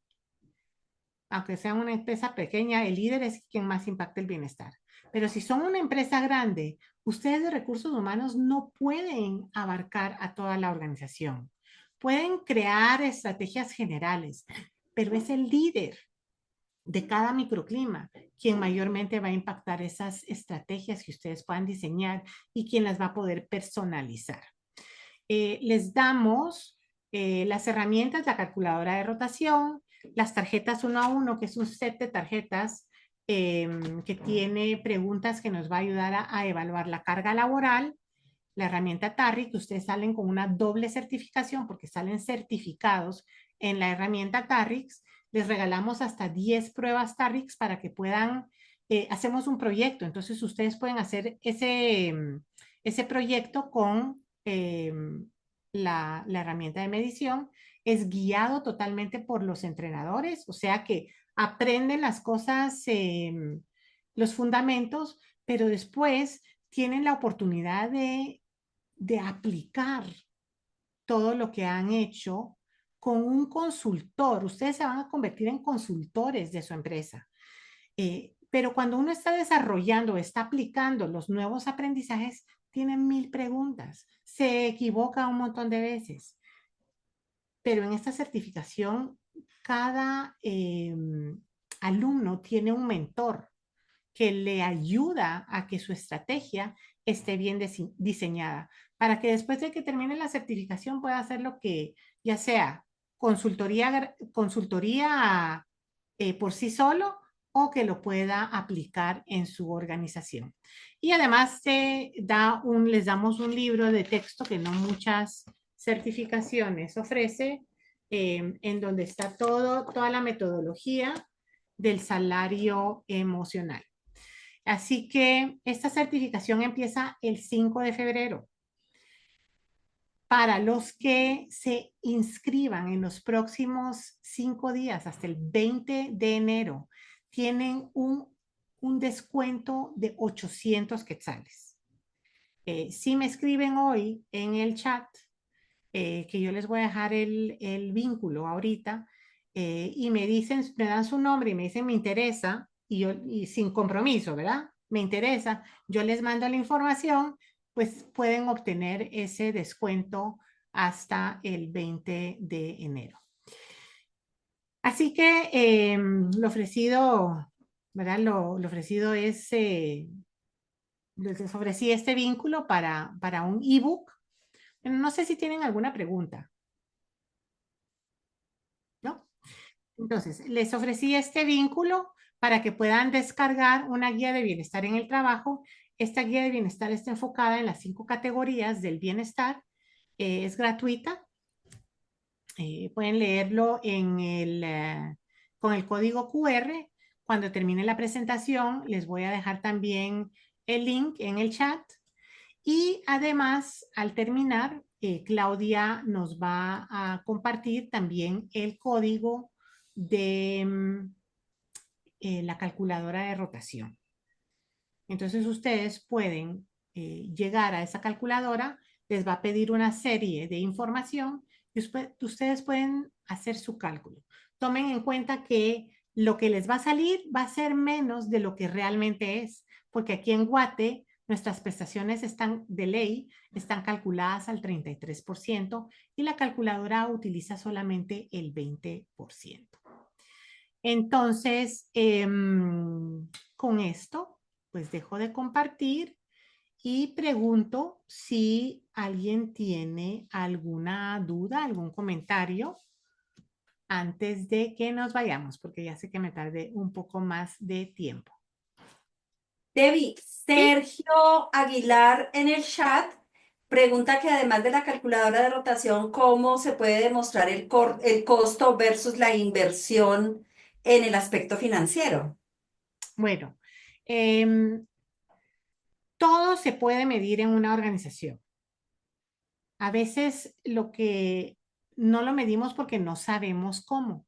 aunque sea una empresa pequeña, el líder es quien más impacta el bienestar. Pero si son una empresa grande, ustedes de recursos humanos no pueden abarcar a toda la organización. Pueden crear estrategias generales, pero es el líder de cada microclima quien mayormente va a impactar esas estrategias que ustedes puedan diseñar y quien las va a poder personalizar. Les damos las herramientas, la calculadora de rotación, las tarjetas 1 a 1, que es un set de tarjetas que tiene preguntas que nos va a ayudar a evaluar la carga laboral la herramienta TARRIX, ustedes salen con una doble certificación porque salen certificados en la herramienta TARRIX. Les regalamos hasta 10 pruebas TARRIX para que puedan, hacemos un proyecto, entonces ustedes pueden hacer ese proyecto con la herramienta de medición. Es guiado totalmente por los entrenadores, o sea que aprenden las cosas, los fundamentos, pero después tienen la oportunidad de aplicar todo lo que han hecho con un consultor. Ustedes se van a convertir en consultores de su empresa. Pero cuando uno está desarrollando, está aplicando los nuevos aprendizajes, tienen 1000 preguntas. Se equivoca un montón de veces. Pero en esta certificación, cada alumno tiene un mentor que le ayuda a que su estrategia esté bien diseñada, para que después de que termine la certificación pueda hacer lo que, ya sea consultoría por sí solo o que lo pueda aplicar en su organización. Y además les damos un libro de texto que no muchas certificaciones ofrece, en donde está toda la metodología del salario emocional. Así que esta certificación empieza el 5 de febrero. Para los que se inscriban en los próximos 5 días, hasta el 20 de enero, tienen un descuento de 800 quetzales. Si me escriben hoy en el chat, que yo les voy a dejar el vínculo ahorita, y me dan su nombre y me dicen me interesa, y sin compromiso, ¿verdad? Me interesa, yo les mando la información, pues pueden obtener ese descuento hasta el 20 de enero. Así que lo ofrecido, ¿verdad? Lo ofrecido es, les ofrecí este vínculo para un ebook. No sé si tienen alguna pregunta, ¿no? Entonces, les ofrecí este vínculo para que puedan descargar una guía de bienestar en el trabajo. Esta guía de bienestar está enfocada en las 5 categorías del bienestar. Es gratuita. Pueden leerlo con el código QR. Cuando termine la presentación, les voy a dejar también el link en el chat. Y además, al terminar, Claudia nos va a compartir también el código de la calculadora de rotación. Entonces ustedes pueden llegar a esa calculadora, les va a pedir una serie de información y ustedes pueden hacer su cálculo. Tomen en cuenta que lo que les va a salir va a ser menos de lo que realmente es, porque aquí en Guate nuestras prestaciones de ley están calculadas al 33% y la calculadora utiliza solamente el 20%. Entonces, con esto, pues dejo de compartir y pregunto si alguien tiene alguna duda, algún comentario antes de que nos vayamos, porque ya sé que me tardé un poco más de tiempo. Debbie, Sergio Aguilar en el chat pregunta que además de la calculadora de rotación, ¿cómo se puede demostrar el costo versus la inversión en el aspecto financiero? Bueno, todo se puede medir en una organización. A veces lo que no lo medimos porque no sabemos cómo.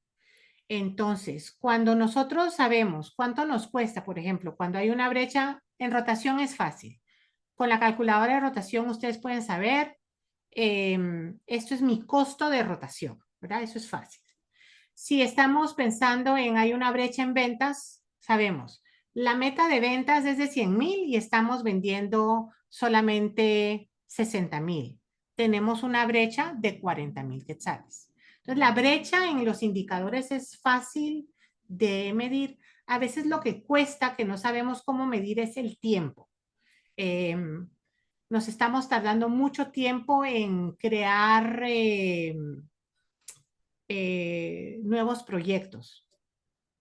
Entonces, cuando nosotros sabemos cuánto nos cuesta, por ejemplo, cuando hay una brecha en rotación es fácil. Con la calculadora de rotación ustedes pueden saber, esto es mi costo de rotación, ¿verdad? Eso es fácil. Si estamos pensando en hay una brecha en ventas, sabemos, la meta de ventas es de 100,000 y estamos vendiendo solamente 60,000. Tenemos una brecha de 40,000 quetzales. Entonces, la brecha en los indicadores es fácil de medir. A veces lo que cuesta, que no sabemos cómo medir, es el tiempo. Nos estamos tardando mucho tiempo en crear nuevos proyectos.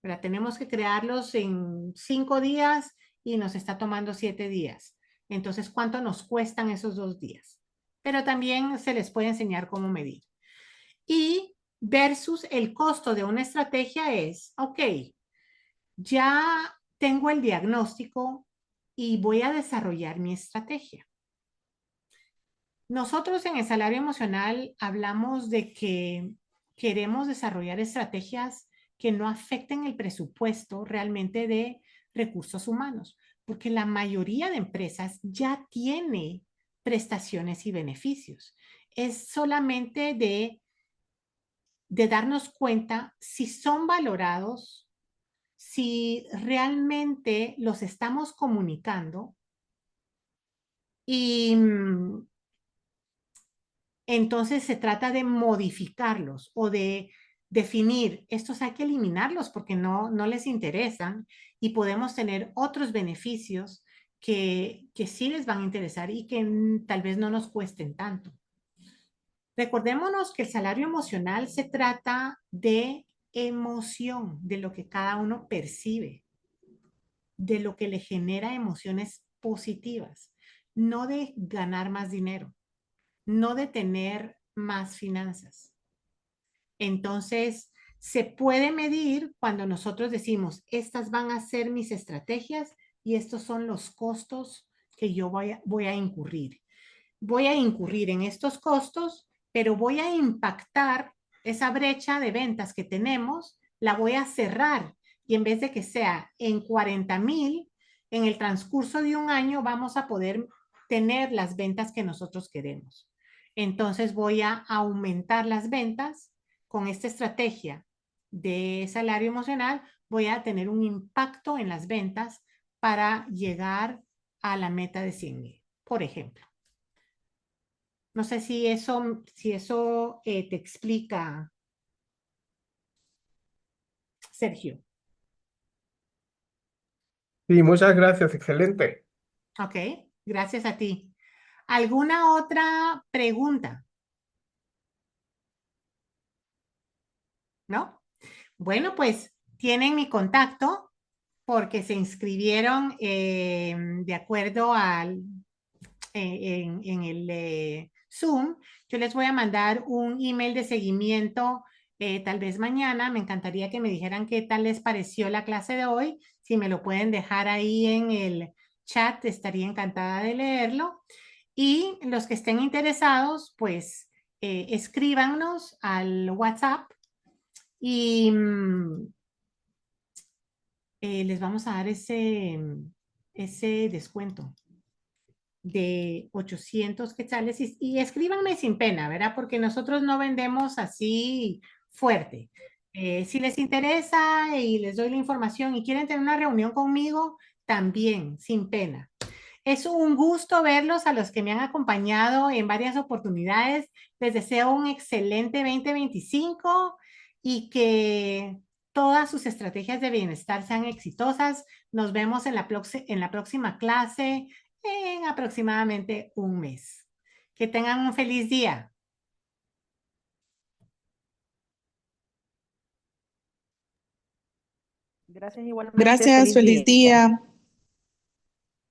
Pero tenemos que crearlos en 5 días y nos está tomando 7 días. Entonces, ¿cuánto nos cuestan esos 2 días? Pero también se les puede enseñar cómo medir. Y versus el costo de una estrategia es, ok, ya tengo el diagnóstico y voy a desarrollar mi estrategia. Nosotros en el salario emocional hablamos de que queremos desarrollar estrategias que no afecten el presupuesto realmente de recursos humanos, porque la mayoría de empresas ya tiene prestaciones y beneficios. Es solamente de darnos cuenta si son valorados, si realmente los estamos comunicando y entonces se trata de modificarlos o de definir, estos hay que eliminarlos porque no les interesan y podemos tener otros beneficios que sí les van a interesar y que tal vez no nos cuesten tanto. Recordémonos que el salario emocional se trata de emoción, de lo que cada uno percibe, de lo que le genera emociones positivas, no de ganar más dinero, no de tener más finanzas. Entonces, se puede medir cuando nosotros decimos, estas van a ser mis estrategias y estos son los costos que yo voy a incurrir. Voy a incurrir en estos costos, pero voy a impactar esa brecha de ventas que tenemos, la voy a cerrar y en vez de que sea en 40,000, en el transcurso de un año vamos a poder tener las ventas que nosotros queremos. Entonces voy a aumentar las ventas con esta estrategia de salario emocional, voy a tener un impacto en las ventas para llegar a la meta de 100,000, por ejemplo. No sé si eso te explica, Sergio. Sí, muchas gracias, excelente. Ok, gracias a ti. ¿Alguna otra pregunta? ¿No? Bueno, pues tienen mi contacto porque se inscribieron de acuerdo al en el Zoom. Yo les voy a mandar un email de seguimiento tal vez mañana. Me encantaría que me dijeran qué tal les pareció la clase de hoy. Si me lo pueden dejar ahí en el chat, estaría encantada de leerlo. Y los que estén interesados, pues escríbanos al WhatsApp y les vamos a dar ese descuento de 800 quetzales y escríbanme sin pena, ¿verdad? Porque nosotros no vendemos así fuerte. Si les interesa y les doy la información y quieren tener una reunión conmigo, también, sin pena. Es un gusto verlos a los que me han acompañado en varias oportunidades. Les deseo un excelente 2025 y que todas sus estrategias de bienestar sean exitosas. Nos vemos en la próxima clase en aproximadamente un mes. Que tengan un feliz día. Gracias igualmente, Gracias, feliz día.